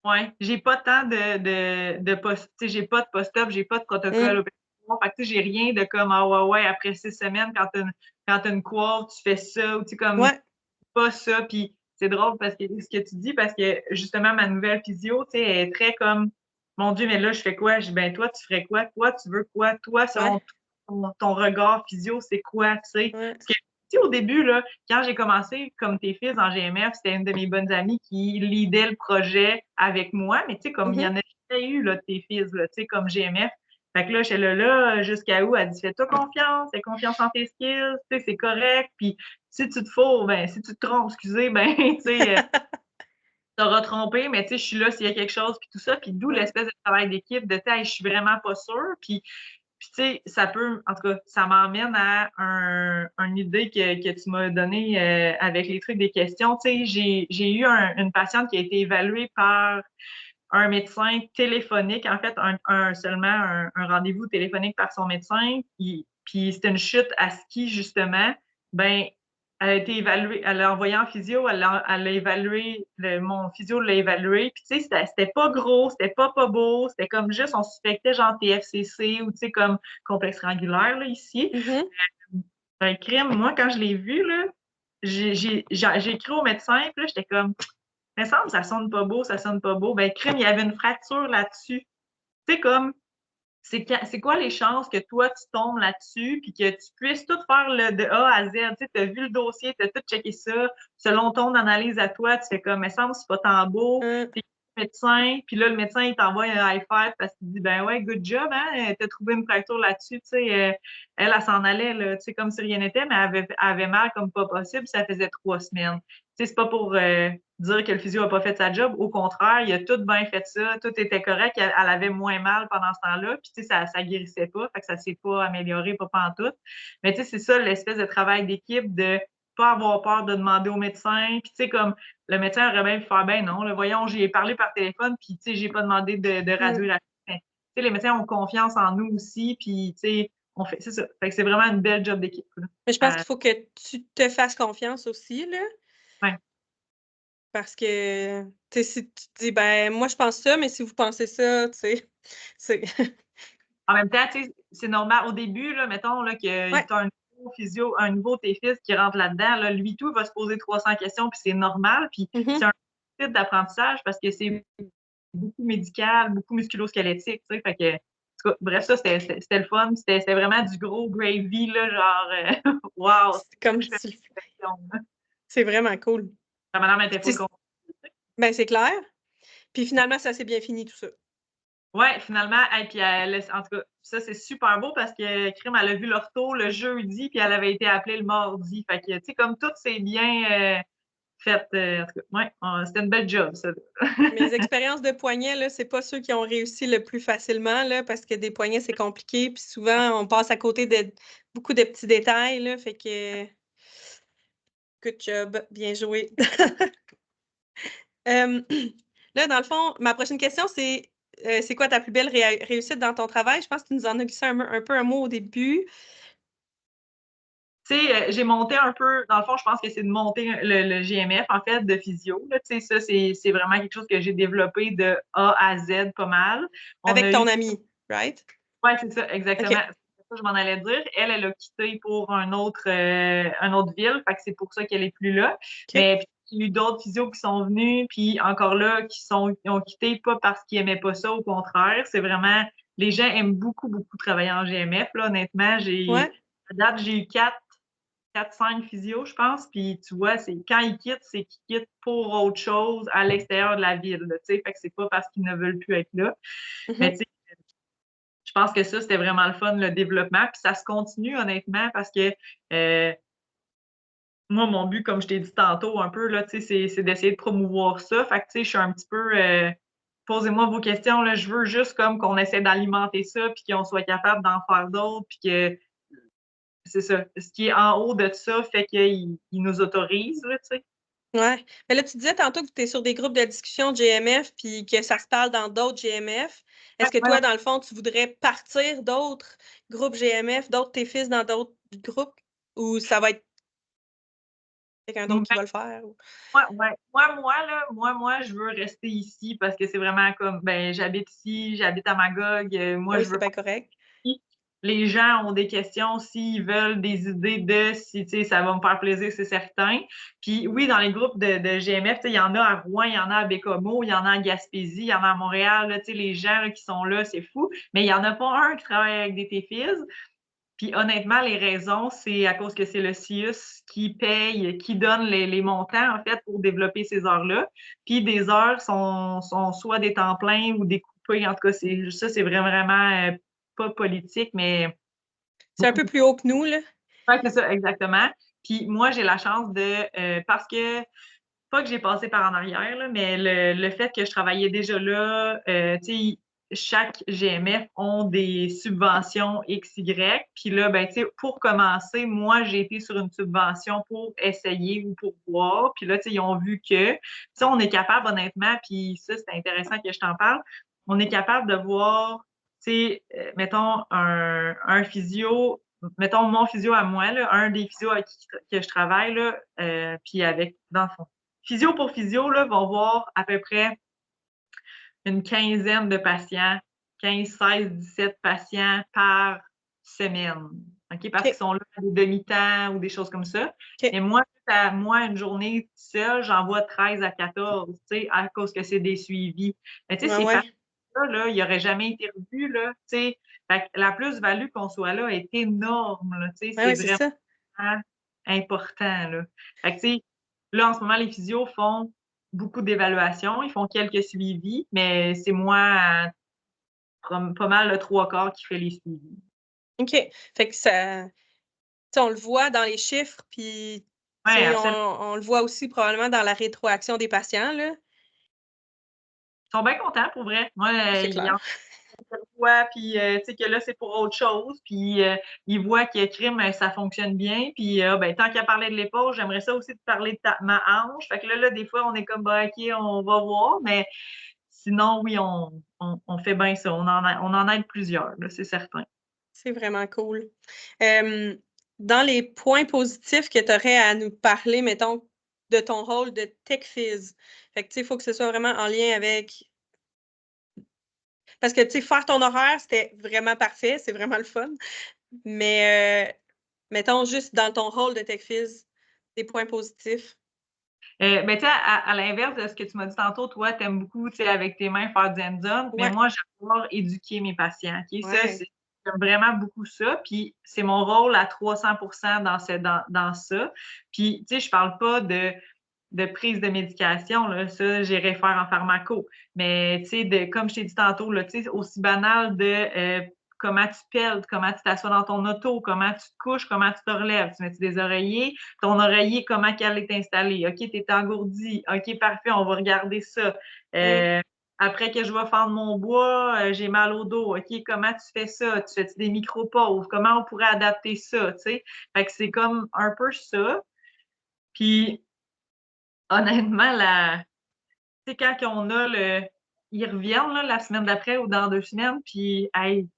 Ouais, j'ai pas tant de post, tu sais, j'ai pas de post-op, j'ai pas de protocole Hum, opératoire. Fait que, tu sais, j'ai rien de comme, ah ouais, après 6 semaines, quand t'as une cohorte, tu fais ça, ou tu sais, comme, ouais, pas ça. Puis c'est drôle parce que ce que tu dis, parce que justement, ma nouvelle physio, tu sais, elle est très comme, mon Dieu, mais là, je fais quoi? Je dis, ben, toi, tu ferais quoi? Toi, tu veux quoi? Toi, ouais, selon ton regard physio, c'est quoi, tu sais? ouais, Parce que, tu sais, au début, là, quand j'ai commencé comme tes fils en GMF, c'était une de mes bonnes amies qui lidait le projet avec moi, mais tu sais, comme il y mhm. en a jamais eu, là, de tes fils, là, tu sais, comme GMF. Fait que là, j'étais là, jusqu'à où? Elle dit, fais-toi confiance, fais confiance en tes skills, tu sais, c'est correct. Puis si tu te fous, ben, si tu te trompes, excusez, ben, tu sais, t'auras trompé, mais tu sais, je suis là s'il y a quelque chose, puis tout ça. Puis d'où Ouais. l'espèce de travail d'équipe de, tu sais, je suis vraiment pas sûre. Puis tu sais, ça peut, en tout cas, ça m'emmène à une idée que tu m'as donnée avec les trucs des questions. Tu sais, j'ai eu une patiente qui a été évaluée par un médecin téléphonique, en fait, seulement un rendez-vous téléphonique par son médecin, puis c'était une chute à ski, justement. Ben, elle a été évaluée, elle l'a envoyé en physio, elle l'a évalué, mon physio l'a évalué, puis tu sais, c'était pas gros, c'était pas beau, c'était comme juste, on suspectait genre TFCC ou tu sais, comme complexe triangulaire, là, ici. Mhm. Un crime, moi, quand je l'ai vu, là, j'ai écrit au médecin, puis là, j'étais comme, il me semble, ça sonne pas beau, ça sonne pas beau. Ben, crime, il y avait une fracture là-dessus. Tu sais, comme, c'est quoi les chances que toi, tu tombes là-dessus, puis que tu puisses tout faire de A à Z. Tu sais, as vu le dossier, tu as tout checké ça. Selon ton analyse à toi, tu fais comme, il me semble, c'est pas tant beau. Puis le médecin, puis là, le médecin, il t'envoie un high five parce qu'il dit, ben ouais, good job, hein, t'as trouvé une fracture là-dessus. Tu sais, elle s'en allait, là, tu sais, comme si rien n'était, mais elle avait mal comme pas possible, ça faisait 3 semaines. Tu sais, c'est pas pour dire que le physio a pas fait sa job. Au contraire, il a tout bien fait ça, tout était correct. Elle avait moins mal pendant ce temps-là, puis tu sais, ça guérissait pas, fait que ça s'est pas amélioré, pas pantoute. Mais tu sais, c'est ça l'espèce de travail d'équipe de pas avoir peur de demander au médecin. Puis tu sais, comme le médecin aurait bien pu faire, ben non, le voyons, j'ai parlé par téléphone, puis tu sais, j'ai pas demandé de Mhm. radiographie. Mais, tu sais, les médecins ont confiance en nous aussi, puis tu sais, c'est ça. Fait que c'est vraiment une belle job d'équipe, là. Mais je pense qu'il faut que tu te fasses confiance aussi, là, Ouais. parce que, tu sais, si tu te dis, ben, moi, je pense ça, mais si vous pensez ça, tu sais, c'est... En même temps, tu sais, c'est normal. Au début, là, mettons là, que Ouais. tu as un nouveau physio, un nouveau tes fils qui rentre là-dedans, là, lui, tout va se poser 300 questions, puis c'est normal. Puis c'est Mhm. un type d'apprentissage parce que c'est beaucoup médical, beaucoup musculo-squelettique, tu sais. Fait que, en tout cas, bref, ça, c'était le fun. C'était vraiment du gros gravy, là, genre, wow, C'est comme je fais tu... une question. C'est vraiment cool. La madame était Puis, full tu sais, contente. ben, c'est clair. Puis finalement, ça s'est bien fini, tout ça. Ouais, finalement, et puis en tout cas, ça c'est super beau parce que Crime, elle a vu l'ortho le jeudi, puis elle avait été appelée le mardi. Fait que, tu sais, comme tout c'est bien fait, en tout cas, ouais, c'était une belle job, ça. Mes expériences de poignets, là, c'est pas ceux qui ont réussi le plus facilement, là, parce que des poignets, c'est compliqué, puis souvent, on passe à côté de beaucoup de petits détails, là, fait que good job, bien joué. Hem, là, dans le fond, ma prochaine question, c'est quoi ta plus belle réussite dans ton travail? Je pense que tu nous en as glissé un peu un mot au début. Tu sais, j'ai monté un peu, dans le fond, je pense que c'est de monter le GMF, en fait, de physio, là. Tu sais, ça, c'est vraiment quelque chose que j'ai développé de A à Z pas mal. On Avec a ton eu ami, right? Ouais, c'est ça, exactement. OK. C'est ça que je m'en allais dire. Elle a quitté pour un autre ville, fait que c'est pour ça qu'elle est plus là. OK. Mais puis, il y a eu d'autres physios qui sont venus, puis encore là, ils ont quitté pas parce qu'ils aimaient pas ça, au contraire. C'est vraiment, les gens aiment beaucoup, beaucoup travailler en GMF, là, honnêtement. Ouais? À date, j'ai eu 4-5 physios, je pense. Puis tu vois, quand ils quittent, c'est qu'ils quittent pour autre chose à l'extérieur de la ville. Tu sais, fait que c'est pas parce qu'ils ne veulent plus être là. Mais Mhm. tu sais, je pense que ça, c'était vraiment le fun, le développement. Puis ça se continue, honnêtement, parce que moi, mon but, comme je t'ai dit tantôt un peu, là, tu sais, c'est d'essayer de promouvoir ça. Fait que, tu sais, je suis un petit peu... posez-moi vos questions, là. Je veux juste comme qu'on essaie d'alimenter ça, puis qu'on soit capable d'en faire d'autres, puis que c'est ça. Ce qui est en haut de ça fait qu'il nous autorise, là, tu sais. Ouais. Mais là, tu disais tantôt que tu es sur des groupes de discussion de GMF puis que ça se parle dans d'autres GMF. Est-ce que Ouais, toi, dans le fond, tu voudrais partir d'autres groupes GMF, d'autres tes fils dans d'autres groupes ou ça va être quelqu'un d'autre qui ouais. va le faire? Ouais. Moi, je veux rester ici parce que c'est vraiment comme, ben, j'habite ici, j'habite à Magog. Moi, Oui, je c'est veux bien correct. si les gens ont des questions, s'ils veulent des idées si, tu sais, ça va me faire plaisir, c'est certain. Puis oui, dans les groupes de GMF, tu sais, il y en a à Rouen, il y en a à Bécomo, il y en a à Gaspésie, il y en a à Montréal, là, tu sais, les gens là, qui sont là, c'est fou. Mais il n'y en a pas un qui travaille avec des TFIS. Puis honnêtement, les raisons, c'est à cause que c'est le CIUS qui paye, qui donne les montants, en fait, pour développer ces heures-là. Puis des heures sont soit des temps pleins ou découpés. En tout cas, ça, c'est vraiment pas politique, mais C'est un peu plus haut que nous, là. ouais, c'est ça, exactement. Puis moi, j'ai la chance parce que, pas que j'ai passé par en arrière, là, mais le fait que je travaillais déjà là, tu sais, chaque GMF ont des subventions XY. Puis là, ben, tu sais, pour commencer, moi, j'ai été sur une subvention pour essayer ou pour voir. Puis là, tu sais, ils ont vu que, tu sais, on est capable, honnêtement, puis ça, c'est intéressant que je t'en parle, on est capable de voir, tu sais, mettons, un physio, mettons mon physio à moi, là, un des physios avec que je travaille, là, puis avec, dans le fond, physio pour physio, là, vont voir à peu près une quinzaine de patients, 15, 16, 17 patients par semaine. OK? Parce qu'ils OK. sont là à des demi-temps ou des choses comme ça. OK. Mais moi, une journée seule, j'en vois 13 à 14, tu sais, à cause que c'est des suivis. Mais tu sais, Ouais, ces ouais. patients-là, ils n'auraient jamais été revus, là, tu sais. Fait que la plus-value qu'on soit là est énorme, là, tu sais, Ouais, c'est ouais, c'est vraiment ça. important, là. Fait que, tu sais, là, en ce moment, les physios font beaucoup d'évaluations, ils font quelques suivis, mais c'est moi, pas mal le trois quarts qui fait les suivis. OK. Fait que ça, tu sais, on le voit dans les chiffres, puis tu Oui, sais, absolument. on le voit aussi probablement dans la rétroaction des patients, là. Ils sont bien contents, pour vrai. Moi, C'est ils clair. en voient, puis tu sais que là, c'est pour autre chose, puis ils voient que crime, ça fonctionne bien, puis ben, tant qu'à parler de l'épaule, j'aimerais ça aussi de parler de ma hanche. Fait que là, des fois, on est comme, bah, OK, on va voir, mais sinon, oui, on fait bien ça. On en aide plusieurs, là, c'est certain. C'est vraiment cool. Dans les points positifs que tu aurais à nous parler, mettons, de ton rôle de tech phys. Fait que, tu sais, il faut que ce soit vraiment en lien avec. Parce que, tu sais, faire ton horaire, c'était vraiment parfait, c'est vraiment le fun. Mais, mettons, juste dans ton rôle de tech phys, des points positifs. Ben, tu sais, à l'inverse de ce que tu m'as dit tantôt, toi, tu aimes beaucoup, tu sais, avec tes mains faire du hands-on, mais Ouais, moi, j'adore éduquer mes patients. OK? ouais. J'aime vraiment beaucoup ça. Puis, c'est mon rôle à 300 dans ça. Puis, tu sais, je parle pas de prise de médication, là, ça, j'irai faire en pharmaco. Mais, tu sais, comme je t'ai dit tantôt, là, tu sais, aussi banal de comment tu pelles, comment tu t'assois dans ton auto, comment tu te couches, comment tu te relèves. Tu mets des oreillers? Ton oreiller, comment qu'elle est installée? OK, tu es engourdi. OK, parfait, on va regarder ça. Mm. Après que je vais fendre mon bois, j'ai mal au dos. OK, comment tu fais ça? Tu fais des micro-pauses? Comment on pourrait adapter ça? Tu sais? Fait que c'est comme un peu ça. Puis, honnêtement, tu sais, quand on a ils reviennent là, la semaine d'après ou dans 2 semaines, puis hey,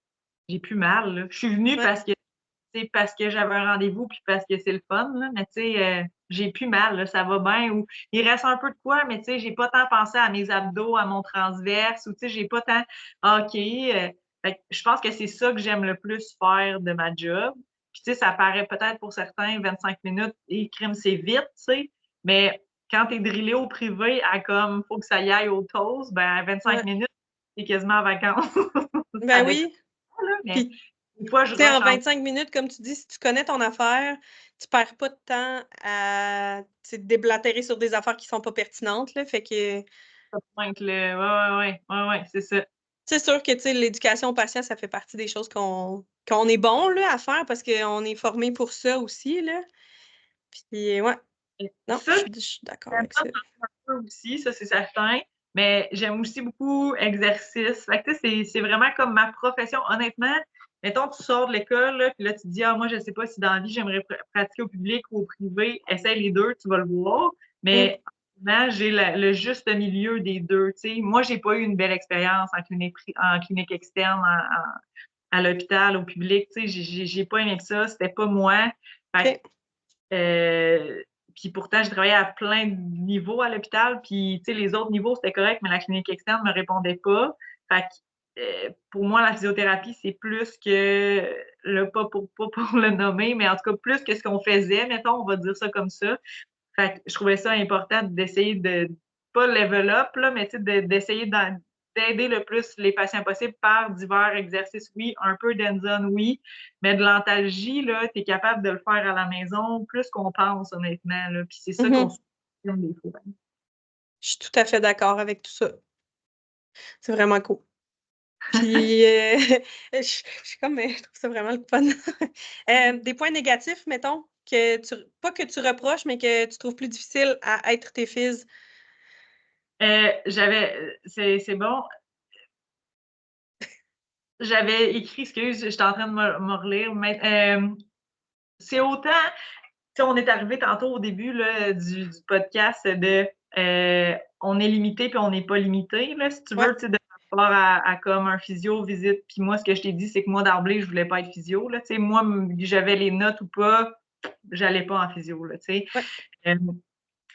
j'ai plus mal. Là. Je suis venue Ouais. parce que j'avais un rendez-vous puis parce que c'est le fun, là, mais tu sais, j'ai plus mal, là, ça va bien. Ou il reste un peu de quoi, mais tu sais, j'ai pas tant pensé à mes abdos, à mon transverse, ou tu sais, j'ai pas tant. OK. Fait que je pense que c'est ça que j'aime le plus faire de ma job. Puis tu sais, ça paraît peut-être pour certains 25 minutes, et crime, c'est vite, tu sais, mais quand tu es drillé au privé à comme faut que ça y aille au toast, ben à 25 Ouais. minutes, c'est quasiment en vacances. Ça Ben dépend, oui. là, mais Puis, Des fois, je Tu sais, en rush 25 minutes, comme tu dis, si tu connais ton affaire, tu perds pas de temps à déblatérer sur des affaires qui sont pas pertinentes, là. Fait que pointe, là. Ouais, c'est ça. c'est sûr que, tu sais, l'éducation aux patients, ça fait partie des choses qu'on est bon, là, à faire parce qu'on est formé pour ça aussi, là. Puis, ouais. Non, Ça, je suis d'accord j'aime avec ça ça. un peu aussi, ça, c'est certain. Mais j'aime aussi beaucoup exercice. Fait que, tu sais, c'est vraiment comme ma profession. Honnêtement, mettons, tu sors de l'école, là, puis là, tu te dis, ah, moi, je sais pas si dans la vie, j'aimerais pratiquer au public ou au privé. Essaye les deux, tu vas le voir. Mm. Mais honnêtement, j'ai le juste milieu des deux. Tu sais, moi, j'ai pas eu une belle expérience en clinique externe, à l'hôpital, au public. Tu sais, j'ai pas aimé ça. C'était pas moi. Fait OK. que, puis pourtant, j'ai travaillé à plein de niveaux à l'hôpital, puis tu sais, les autres niveaux, c'était correct, mais la clinique externe me répondait pas. Fait que, pour moi, la physiothérapie, c'est plus que, pas pour le nommer, mais en tout cas, plus que ce qu'on faisait, mettons, on va dire ça comme ça. Fait que je trouvais ça important d'essayer de, pas level up, là, mais tu sais, d'essayer d'aider le plus les patients possible par divers exercices, oui, un peu d'hands-on, oui, mais de l'antalgie, là, tu es capable de le faire à la maison plus qu'on pense, honnêtement, là, puis c'est ça qu'on Mhm. sous-estime des fois. Je suis tout à fait d'accord avec tout ça. C'est vraiment cool. Puis, je suis comme, je trouve ça vraiment le fun. Des points négatifs, mettons, pas que tu reproches, mais que tu trouves plus difficile à être tes fils. C'est bon. J'avais écrit, excuse, j'étais en train de me relire, mais c'est autant, tu sais, on est arrivé tantôt au début là, du podcast de on est limité puis on n'est pas limité, là, si tu Ouais. veux, tu sais, de rapport à comme un physio visite. Puis moi, ce que je t'ai dit, c'est que moi, d'emblée, je voulais pas être physio, là, tu sais, moi, j'avais les notes ou pas, j'allais pas en physio, là, tu sais. Ouais. Euh,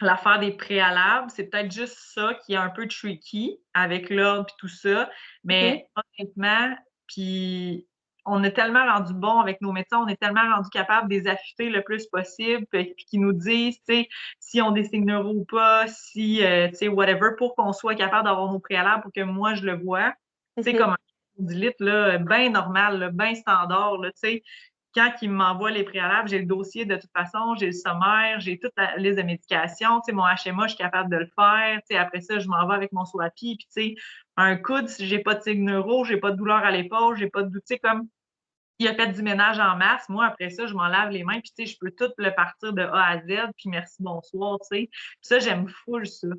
L'affaire des préalables, c'est peut-être juste ça qui est un peu tricky avec l'ordre et tout ça. Mhm. Mais honnêtement, puis on est tellement rendu bon avec nos médecins, on est tellement rendu capable de les affûter le plus possible, puis qu'ils nous disent, tu sais, si on des signes neuro ou pas, si, tu sais, whatever, pour qu'on soit capable d'avoir nos préalables, pour que moi, je le vois. Tu sais, Mhm. comme un 10 litres, là, bien normal, bien standard, là, tu sais quand il m'envoie les préalables, j'ai le dossier de toute façon, j'ai le sommaire, j'ai toute la liste de médications, tu sais, mon HMA, je suis capable de le faire, tu sais, après ça, je m'en vais avec mon SWAPI, puis tu sais, un coude, si j'ai pas de signe neuro, j'ai pas de douleur à l'épaule, j'ai pas de, tu sais, comme, il a fait du ménage en masse, moi, après ça, je m'en lave les mains, puis tu sais, je peux tout le partir de A à Z, puis merci, bonsoir, tu sais. Puis ça, j'aime full ça.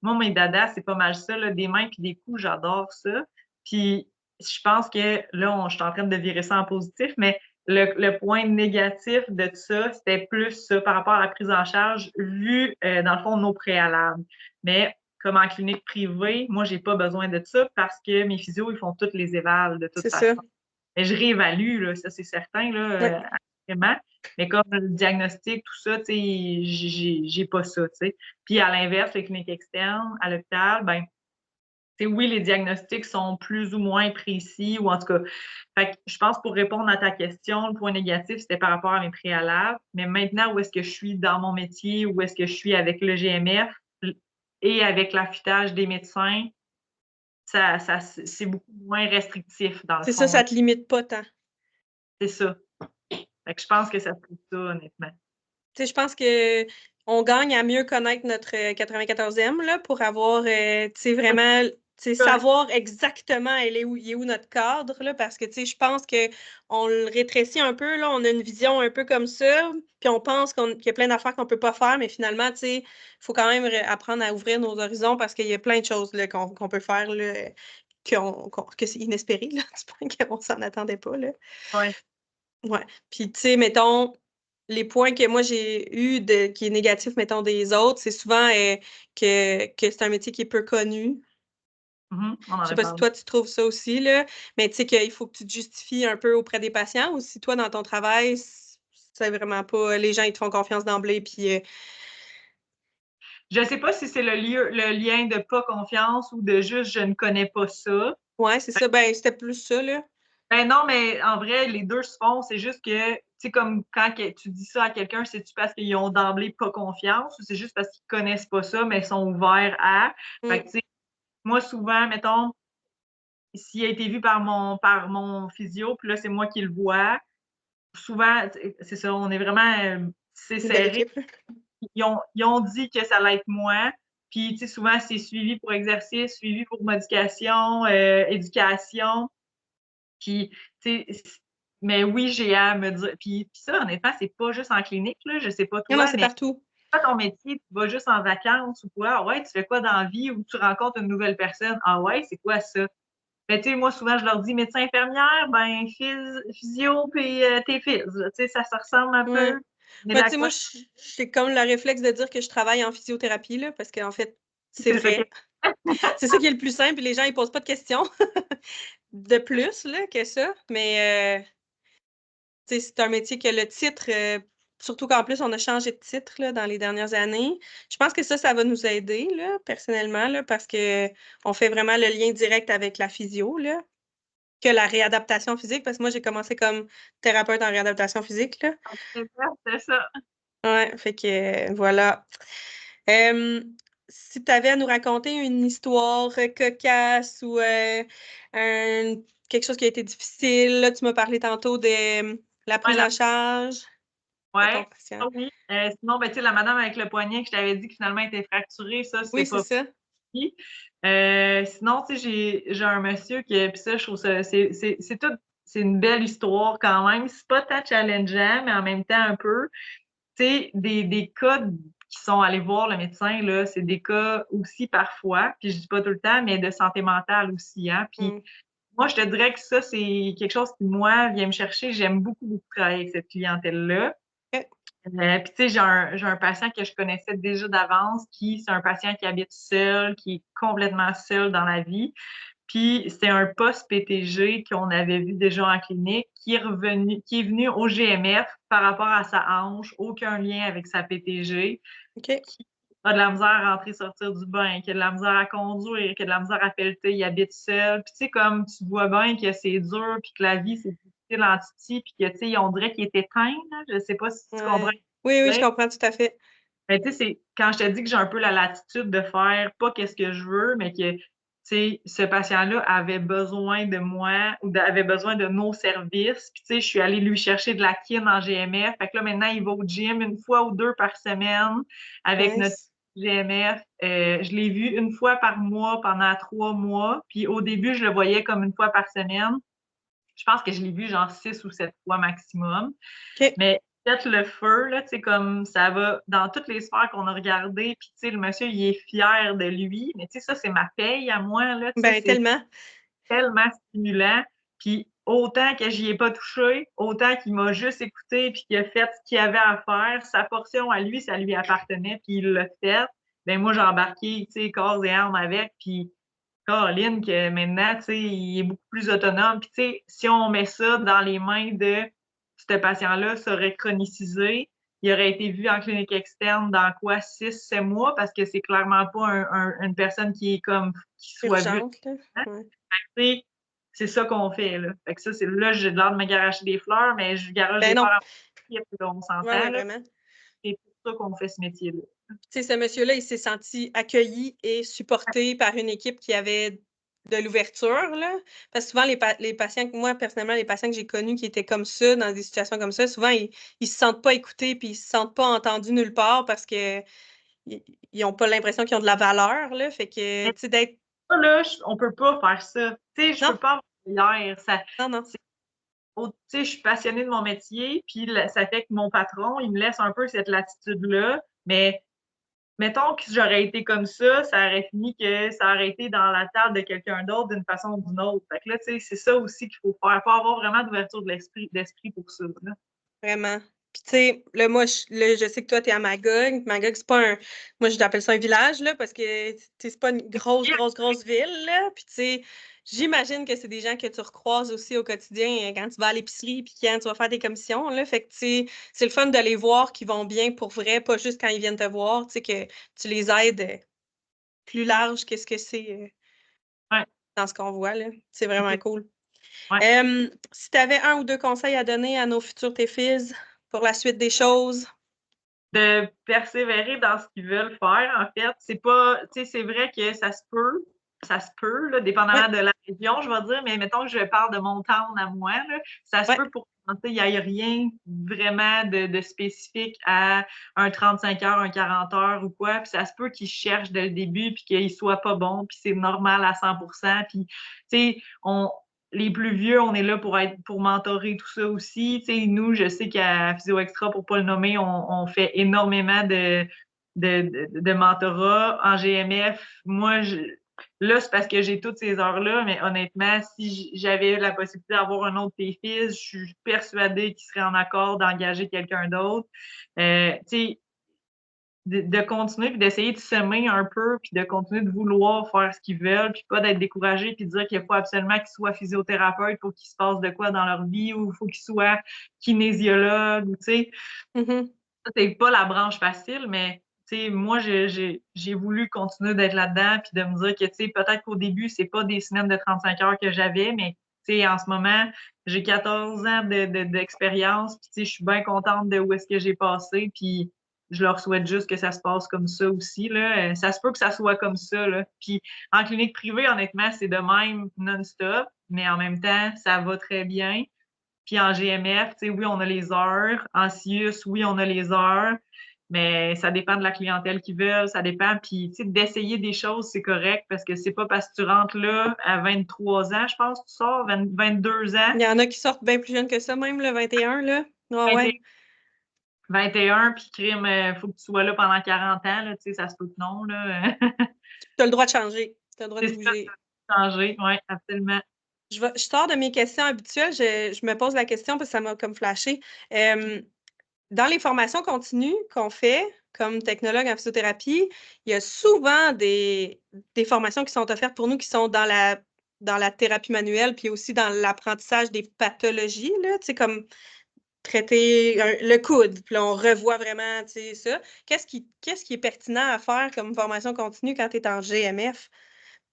Moi, mes dadas, c'est pas mal ça, là, des mains puis des coups, j'adore ça. Puis je pense que là, je suis en train de virer ça en positif, mais le point négatif de ça, c'était plus ça par rapport à la prise en charge, vu, dans le fond, nos préalables. Mais comme en clinique privée, moi, j'ai pas besoin de ça parce que mes physios, ils font toutes les évals de toute C'est ça. façon. Mais je réévalue, là, ça, c'est certain, là, Ouais. vraiment. Mais comme le diagnostic, tout ça, tu sais, j'ai pas ça, tu sais. Puis à l'inverse, les cliniques externes, à l'hôpital, ben, tu sais, oui, les diagnostics sont plus ou moins précis, ou en tout cas, fait que je pense pour répondre à ta question, le point négatif, c'était par rapport à mes préalables. Mais maintenant, où est-ce que je suis dans mon métier, où est-ce que je suis avec le GMF et avec l'affûtage des médecins, c'est beaucoup moins restrictif, dans le C'est ça, fond, ça là. te limite pas tant. C'est ça. Fait que je pense que ça prouve ça, honnêtement. Tu sais, je pense que on gagne à mieux connaître notre 94e là, pour avoir, tu sais, vraiment, tu sais, savoir exactement il est où notre cadre, là, parce que, tu sais, je pense qu'on le rétrécit un peu, là, on a une vision un peu comme ça, puis on pense qu'il y a plein d'affaires qu'on peut pas faire, mais finalement, tu sais, il faut quand même apprendre à ouvrir nos horizons parce qu'il y a plein de choses là, qu'on peut faire, là, que c'est inespéré, là, du point qu'on s'en attendait pas, là. Ouais. Ouais. Puis, tu sais, mettons, les points que moi j'ai eu qui est négatif, mettons, des autres, c'est souvent que c'est un métier qui est peu connu. On en Je sais a pas si parlé. toi tu trouves ça aussi, là, mais tu sais qu'il faut que tu te justifies un peu auprès des patients ou si toi, dans ton travail, c'est vraiment pas. Les gens, ils te font confiance d'emblée, puis. Je sais pas si c'est le lien de pas confiance ou de juste je ne connais pas ça. Ouais, c'est ça. Ben, c'était plus ça, là. Ben non, mais en vrai, les deux se font. C'est juste que, tu sais, comme quand tu dis ça à quelqu'un, c'est-tu parce qu'ils ont d'emblée pas confiance ou c'est juste parce qu'ils connaissent pas ça, mais sont ouverts à. Fait Mm. que, tu sais, moi, souvent, mettons, s'il a été vu par mon physio, puis là, c'est moi qui le vois, souvent, c'est ça, on est vraiment c'est Une belle serré. équipe, là. Ils ont dit que ça allait être moi. Puis, tu sais, souvent, c'est suivi pour exercice, suivi pour modification, éducation. Puis, tu sais, mais oui, j'ai à me dire. Puis ça, honnêtement, c'est pas juste en clinique, là. Je sais pas Non, non, toi, c'est mais partout. pas ton métier, tu vas juste en vacances ou quoi. Ah ouais, tu fais quoi dans la vie ou tu rencontres une nouvelle personne. Ah ouais, c'est quoi ça? Ben, tu sais, moi, souvent, je leur dis médecin infirmière, ben, physio, puis tes fils. Tu sais, ça ressemble un peu. Ouais. On est Mais tu sais, moi, d'accord? j'ai comme le réflexe de dire que je travaille en physiothérapie, là, parce qu'en fait, c'est C'est ça que vrai. C'est ça qui est le plus simple, et les gens, ils posent pas de questions de plus, là, que ça. Mais, tu sais, c'est un métier que le titre, surtout qu'en plus, on a changé de titre, là, dans les dernières années. Je pense que ça va nous aider, là, personnellement, là, parce que on fait vraiment le lien direct avec la physio, là, que la réadaptation physique, parce que moi, j'ai commencé comme thérapeute en réadaptation physique, là. c'est ça. Ouais, fait que voilà. Euh, Si tu avais à nous raconter une histoire cocasse ou quelque chose qui a été difficile, là, tu m'as parlé tantôt de la prise Ouais, en charge de ton ouais. Ah patient. oui. Sinon, ben, tu sais, la madame avec le poignet que je t'avais dit que finalement était fracturé, ça, Oui, c'est c'est pas ça. pris. Sinon, tu sais, j'ai un monsieur qui, puis ça, je trouve ça, c'est tout, c'est une belle histoire quand même. C'est pas tant challengeant, mais en même temps un peu. Tu sais, des cas qui sont allés voir le médecin, là, c'est des cas aussi parfois, puis je dis pas tout le temps, mais de santé mentale aussi, hein. Puis Mm. moi, je te dirais que ça, c'est quelque chose qui, moi, vient me chercher. J'aime beaucoup, beaucoup travailler avec cette clientèle-là. Ok. Puis, tu sais, j'ai un patient que je connaissais déjà d'avance, qui, c'est un patient qui habite seul, qui est complètement seul dans la vie. Puis, c'est un post-PTG qu'on avait vu déjà en clinique, qui est venu au GMF par rapport à sa hanche, aucun lien avec sa PTG, OK. qui a de la misère à rentrer, sortir du bain, qui a de la misère à conduire, qui a de la misère à pelleter, il habite seul. Puis, tu sais, comme tu vois bien que c'est dur, puis que la vie, c'est difficile en Titi, puis que, tu sais, on dirait qu'il est éteint, là. Je sais pas si tu comprends Ouais. Oui, ce que oui, je je veux dire. comprends tout à fait. Mais tu sais, c'est quand je te dis que j'ai un peu la latitude de faire pas qu'est-ce que je veux, mais que, tu sais, ce patient-là avait besoin de moi ou avait besoin de nos services. Puis, tu sais, je suis allée lui chercher de la kin en GMF. Fait que là, maintenant, il va au gym une fois ou deux par semaine avec notre Nice. GMF. Je l'ai vu une fois par mois pendant 3 mois. Puis, au début, je le voyais comme une fois par semaine. Je pense que je l'ai vu genre 6 ou 7 fois maximum. OK. Mais peut-être le feu, là, tu sais, comme ça va dans toutes les sphères qu'on a regardées, puis tu sais, le monsieur, il est fier de lui, mais tu sais, ça, c'est ma paye à moi, là, tu sais, Ben, c'est tellement. tellement stimulant. Puis autant que j'y ai pas touché, autant qu'il m'a juste écouté, puis qu'il a fait ce qu'il avait à faire, sa portion à lui, ça lui appartenait, puis il l'a fait. Ben moi, j'ai embarqué, tu sais, corps et âme avec, puis Caroline, que maintenant, tu sais, il est beaucoup plus autonome. Puis, tu sais, si on met ça dans les mains de ce patient-là, ça aurait chronicisé. Il aurait été vu en clinique externe dans quoi, 6, 7 mois, parce que c'est clairement pas une personne qui est comme, qui soit vue. Urgente, là. Ouais. Tu sais, c'est ça qu'on fait, là. Fait que ça, c'est là, j'ai l'air de me garocher des fleurs, mais je garoche Ben des non. fleurs en puis on Ouais, s'entend, ouais, là. vraiment. C'est pour ça qu'on fait ce métier-là. Tu sais, ce monsieur-là, il s'est senti accueilli et supporté par une équipe qui avait de l'ouverture, là. Parce que souvent, les patients, moi, personnellement, les patients que j'ai connus qui étaient comme ça, dans des situations comme ça, souvent, ils se sentent pas écoutés puis ils se sentent pas entendus nulle part parce que ils ont pas l'impression qu'ils ont de la valeur, là. Fait que, Mais tu sais, d'être... ça, là, on peut pas faire ça. Tu sais, je Non, peux pas avoir hier. non, non. Tu sais, je suis passionnée de mon métier, puis ça fait que mon patron, il me laisse un peu cette latitude-là. Mais mettons que j'aurais été comme ça aurait fini que ça aurait été dans la table de quelqu'un d'autre d'une façon ou d'une autre. Fait que là, tu sais, c'est ça aussi qu'il faut faire. Il faut avoir vraiment d'ouverture d'esprit pour ça, là. Vraiment. Puis, tu sais, là, moi, je sais que toi, tu es à Magog. Magog, c'est pas un. Moi, je l'appelle ça un village, là, parce que, tu sais, c'est pas une grosse, grosse, grosse ville, là. Puis, tu sais, j'imagine que c'est des gens que tu recroises aussi au quotidien quand tu vas à l'épicerie puis quand tu vas faire des commissions, là. Fait que, tu sais, c'est le fun de les voir qui vont bien pour vrai, pas juste quand ils viennent te voir, tu sais, que tu les aides plus large que ce que c'est Ouais, dans ce qu'on voit, là. C'est vraiment cool. ouais. Si tu avais un ou deux conseils à donner à nos futurs TFIS pour la suite des choses. De persévérer dans ce qu'ils veulent faire, en fait. C'est pas, tu sais, c'est vrai que ça se peut. ça se peut, là, dépendamment de la région, je vais dire, mais mettons que je parle de mon town à moi, là, ça se peut pour il n'y ait rien vraiment de spécifique à un 35 heures, un 40 heures ou quoi. Puis ça se peut qu'ils cherchent dès le début puis qu'ils ne soient pas bons, puis c'est normal à 100%. Puis, tu sais, les plus vieux, on est là pour mentorer tout ça aussi. Tu sais, nous, je sais qu'à Physio Extra, pour ne pas le nommer, on fait énormément de mentorat. En GMF, moi, là, c'est parce que j'ai toutes ces heures-là, mais honnêtement, si j'avais la possibilité d'avoir un autre TFIS, je suis persuadée qu'il serait en accord d'engager quelqu'un d'autre. Tu sais, de continuer puis d'essayer de semer un peu puis de continuer de vouloir faire ce qu'ils veulent puis pas d'être découragé puis de dire qu'il faut absolument qu'ils soient physiothérapeutes pour qu'il se passe de quoi dans leur vie ou il faut qu'ils soient kinésiologues ou tu sais. C'est pas la branche facile, mais moi, j'ai voulu continuer d'être là-dedans puis de me dire que peut-être qu'au début, c'est pas des semaines de 35 heures que j'avais, mais en ce moment, j'ai 14 ans d'expérience puis je suis bien contente de où est-ce que j'ai passé puis je leur souhaite juste que ça se passe comme ça aussi. Là. Ça se peut que ça soit comme ça. Là. Puis en clinique privée, honnêtement, c'est de même non-stop, mais en même temps, ça va très bien. Puis en GMF, oui, on a les heures. En CIUS, oui, on a les heures. Mais ça dépend de la clientèle qu'ils veulent, ça dépend. Puis, d'essayer des choses, c'est correct parce que c'est pas parce que tu rentres là à 23 ans, je pense, tu sors, 22 ans. Il y en a qui sortent bien plus jeunes que ça, même, le 21, là. Oh, ouais. 21, puis crime, faut que tu sois là pendant 40 ans, là, ça se peut que non, là. Tu as le droit de changer. Tu as le droit de bouger. Changer, oui, absolument. Je sors de mes questions habituelles. Je me pose la question parce que ça m'a comme flashé. Dans les formations continues qu'on fait, comme technologue en physiothérapie, il y a souvent des formations qui sont offertes pour nous qui sont dans la thérapie manuelle, puis aussi dans l'apprentissage des pathologies, là, comme traiter le coude, puis là, on revoit vraiment ça. Qu'est-ce qui est pertinent à faire comme formation continue quand tu es en GMF?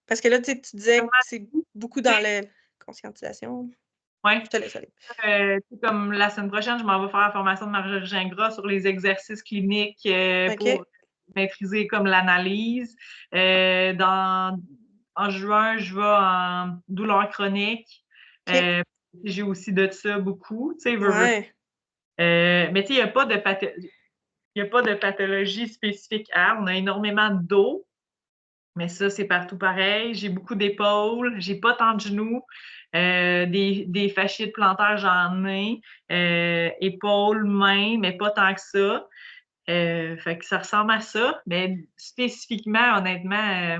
Parce que là, tu disais que c'est beaucoup dans la conscientisation. Oui. Je te laisse aller. Comme la semaine prochaine, je m'en vais faire la formation de Marie Gingras sur les exercices cliniques pour maîtriser comme l'analyse. En juin, je vais en douleur chronique. J'ai aussi de ça beaucoup. Mais il n'y a pas de pathologie spécifique à. On a énormément d'eau, mais ça, c'est partout pareil. J'ai beaucoup d'épaules, j'ai pas tant de genoux. Des fasciites plantaires, j'en ai. Épaules, mains, mais pas tant que ça. Fait que ça ressemble à ça. Mais spécifiquement, honnêtement,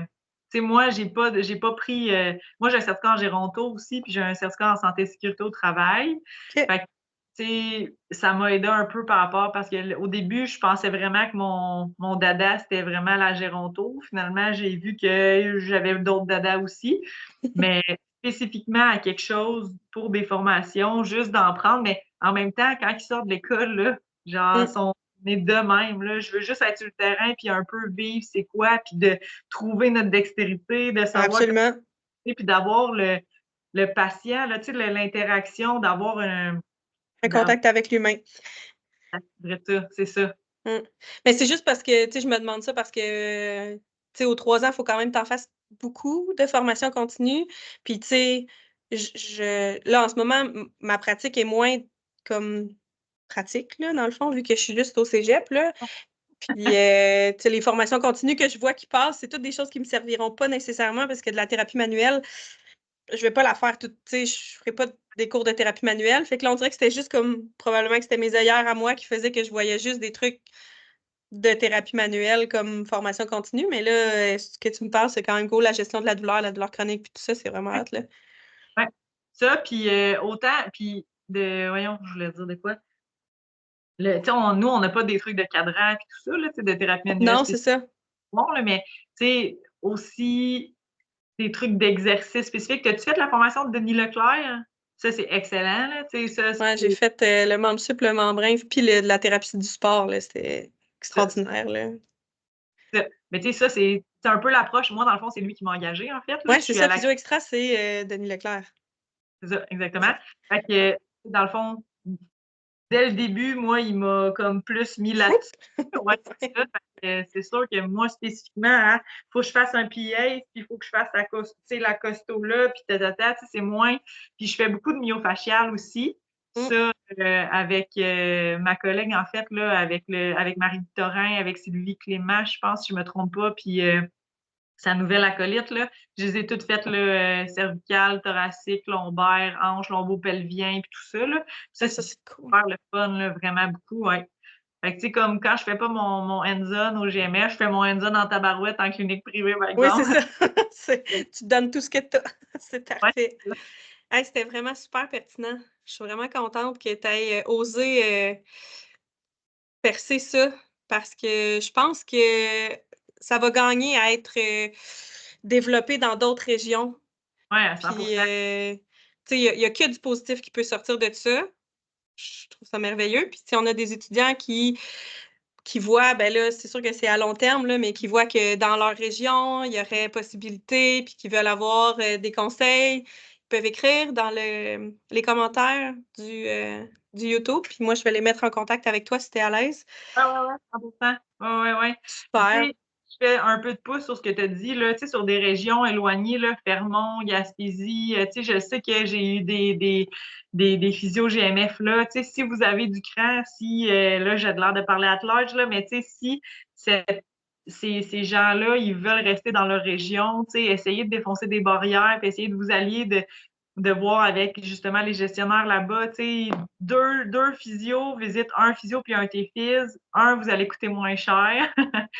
moi, j'ai pas pris. Moi, j'ai un certificat en géronto aussi, puis j'ai un certificat en santé et sécurité au travail. Fait que, ça m'a aidé un peu par rapport parce qu'au début, je pensais vraiment que mon dada, c'était vraiment la géronto. Finalement, j'ai vu que j'avais d'autres dadas aussi. Mais spécifiquement à quelque chose pour des formations, juste d'en prendre. Mais en même temps, quand ils sortent de l'école, là, genre, sont nés de même. Là. Je veux juste être sur le terrain puis un peu vivre c'est quoi, puis de trouver notre dextérité, de savoir. Absolument. Puis d'avoir le patient, là, l'interaction, d'avoir un contact avec l'humain. C'est ça. Mais c'est juste parce que, je me demande ça parce que, aux 3 ans, il faut quand même que tu en fasses beaucoup de formations continues. Puis, là, en ce moment, ma pratique est moins comme pratique, là, dans le fond, vu que je suis juste au cégep, là. Puis, les formations continues que je vois qui passent, c'est toutes des choses qui ne me serviront pas nécessairement parce que de la thérapie manuelle, je ne vais pas la faire toute, je ne ferai pas des cours de thérapie manuelle. Fait que là, on dirait que c'était juste comme, probablement que c'était mes œillères à moi qui faisaient que je voyais juste des trucs de thérapie manuelle comme formation continue. Mais là, ce que tu me parles, c'est quand même cool, la gestion de la douleur chronique, puis tout ça, c'est vraiment hâte, là. Ouais. Ça, puis autant, puis voyons, je voulais dire de quoi? Nous, on n'a pas des trucs de cadran et tout ça, là, de thérapie manuelle. Non, c'est ça. Bon, là, mais aussi des trucs d'exercice spécifiques. As-tu fait la formation de Denis Leclerc? Ça, c'est excellent. Là, ouais, j'ai fait le membre sup, le membrane, puis la thérapie du sport. C'était extraordinaire. Là. Mais tu sais, ça, c'est un peu l'approche. Moi, dans le fond, c'est lui qui m'a engagé, en fait. Oui, c'est ça. Physio Extra, c'est Denis Leclerc. C'est ça, exactement. Fait que, dans le fond, dès le début, moi, il m'a comme plus mis là-dessus. Ouais, c'est ça. Fait que c'est sûr que moi, spécifiquement, hein, faut que je fasse un PA, puis il faut que je fasse la costo là, puis tatata, c'est moins. Puis je fais beaucoup de myofascial aussi. Mm. Ça, avec ma collègue, en fait, là, avec Marie-Victorin, avec Sylvie Clément, je pense, si je me trompe pas, puis sa nouvelle acolyte, là, je les ai toutes faites, là, cervicales, thoraciques, lombaires, hanches, lombo-pelvien, puis tout ça, là. Ça, Ah, c'est ça, c'est cool. super le fun, là, vraiment beaucoup, ouais. Fait que, tu sais, comme quand je fais pas mon hands-on au GMF, je fais mon hands-on en tabarouette en clinique privée, par Oui, c'est exemple. ça. Tu donnes tout ce que tu as. C'est Ouais, parfait. Hey, c'était vraiment super pertinent. Je suis vraiment contente que tu aies osé percer ça parce que je pense que ça va gagner à être développé dans d'autres régions. ouais, à Puis, 100%. tu sais, il y a que du positif qui peut sortir de ça. Je trouve ça merveilleux. Puis, si on a des étudiants qui voient, ben là, c'est sûr que c'est à long terme, là, mais qui voient que dans leur région, il y aurait possibilité, puis qui veulent avoir des conseils, ils peuvent écrire dans les commentaires du YouTube, puis moi, je vais les mettre en contact avec toi si tu es à l'aise. Ouais, ouais, ouais, 100%. Ouais, ouais, ouais. Puis, tu Super. sais, je fais un peu de pouce sur ce que tu as dit, là, tu sais, sur des régions éloignées, là, Fermont, Gaspésie, tu sais, je sais que j'ai eu des physios GMF, là, tu sais, si vous avez du cran, si, là, j'ai l'air de parler à large, là, mais tu sais, si ces gens-là, ils veulent rester dans leur région, tu sais, essayez de défoncer des barrières, puis essayez de vous allier, de voir avec justement les gestionnaires là-bas, tu sais, deux physios, visite un physio puis un TFIS. Un, vous allez coûter moins cher.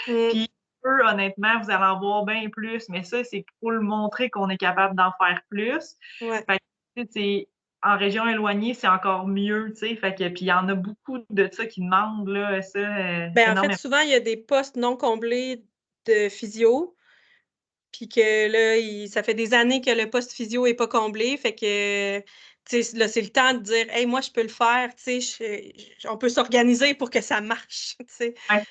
Mm, Puis deux, honnêtement, vous allez en voir bien plus. Mais ça, c'est pour le montrer qu'on est capable d'en faire plus. ouais. Fait que, tu sais, en région éloignée, c'est encore mieux, tu sais. Fait que, puis il y en a beaucoup de ça qui demandent, là, ça, Ben, en fait, énormément. souvent, il y a des postes non comblés de physio, puis que là, ça fait des années que le poste physio n'est pas comblé, fait que tu sais, là, c'est le temps de dire hey, moi, je peux le faire, tu sais, on peut s'organiser pour que ça marche, tu sais. Ouais.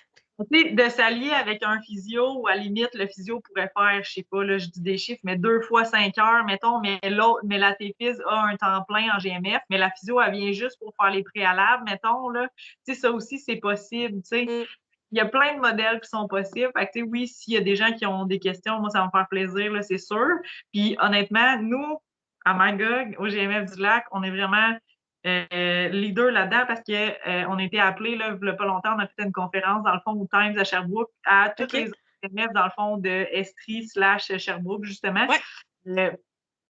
Tu sais, de s'allier avec un physio, ou à la limite, le physio pourrait faire, je sais pas, là, je dis des chiffres, mais 2 fois 5 heures, mettons, mais la TFIS a un temps plein en GMF, mais la physio, elle vient juste pour faire les préalables, mettons, là. Tu sais, ça aussi, c'est possible, tu sais. Mm, Il y a plein de modèles qui sont possibles. Fait que, tu sais, oui, s'il y a des gens qui ont des questions, moi, ça va me faire plaisir, là, c'est sûr. Puis, honnêtement, nous, à Magog, au GMF du Lac, on est vraiment leader là-dedans parce qu'on a été appelés, là, il n'y a pas longtemps, on a fait une conférence, dans le fond, au Times à Sherbrooke, à toutes les OK. autres GMF, dans le fond, de Estrie/Sherbrooke, justement, Ouais. euh,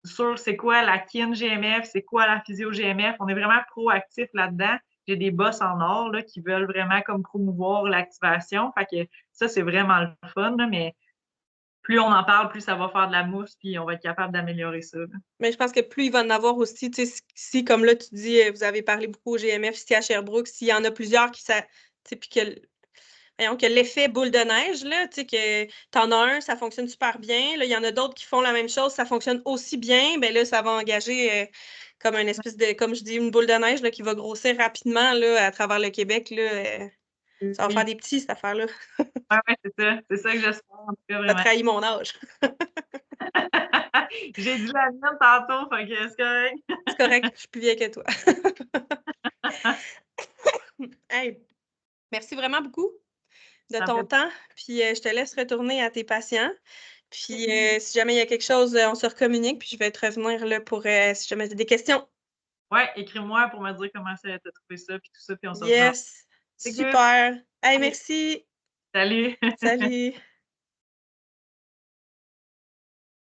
sur c'est quoi la KIN GMF, c'est quoi la physio GMF. On est vraiment proactif là-dedans. J'ai des boss en or là, qui veulent vraiment comme promouvoir l'activation. Fait que ça, c'est vraiment le fun, là, mais plus on en parle, plus ça va faire de la mousse, puis on va être capable d'améliorer ça, là. Mais je pense que plus il va en avoir aussi, tu sais, si, comme là, tu dis, vous avez parlé beaucoup au GMF ici à Sherbrooke, s'il y en a plusieurs qui, ça, tu sais, puis voyons, que l'effet boule de neige, là, tu sais, que t'en as un, ça fonctionne super bien. Là, il y en a d'autres qui font la même chose, ça fonctionne aussi bien. Ben là, ça va engager comme une espèce de, comme je dis, une boule de neige là, qui va grossir rapidement là, à travers le Québec. Là, ça va faire Oui, des petits, cette affaire-là. ouais, ouais, c'est ça. C'est ça que j'espère, en tout cas, Ça vraiment. trahit mon âge. J'ai dit la mienne tantôt, fait que c'est correct. C'est correct, je suis plus vieille que toi. Hey, merci vraiment beaucoup de Ça me ton fait temps. Puis je te laisse retourner à tes patients. Puis plaisir. si jamais il y a quelque chose, on se recommunique. Puis je vais te revenir là, pour si jamais tu as des questions. Ouais, écris-moi pour me dire comment ça t'as trouvé ça, puis tout ça, puis on se reprend. Yes, C'est good. super. Hey, Allez, merci. salut! Salut.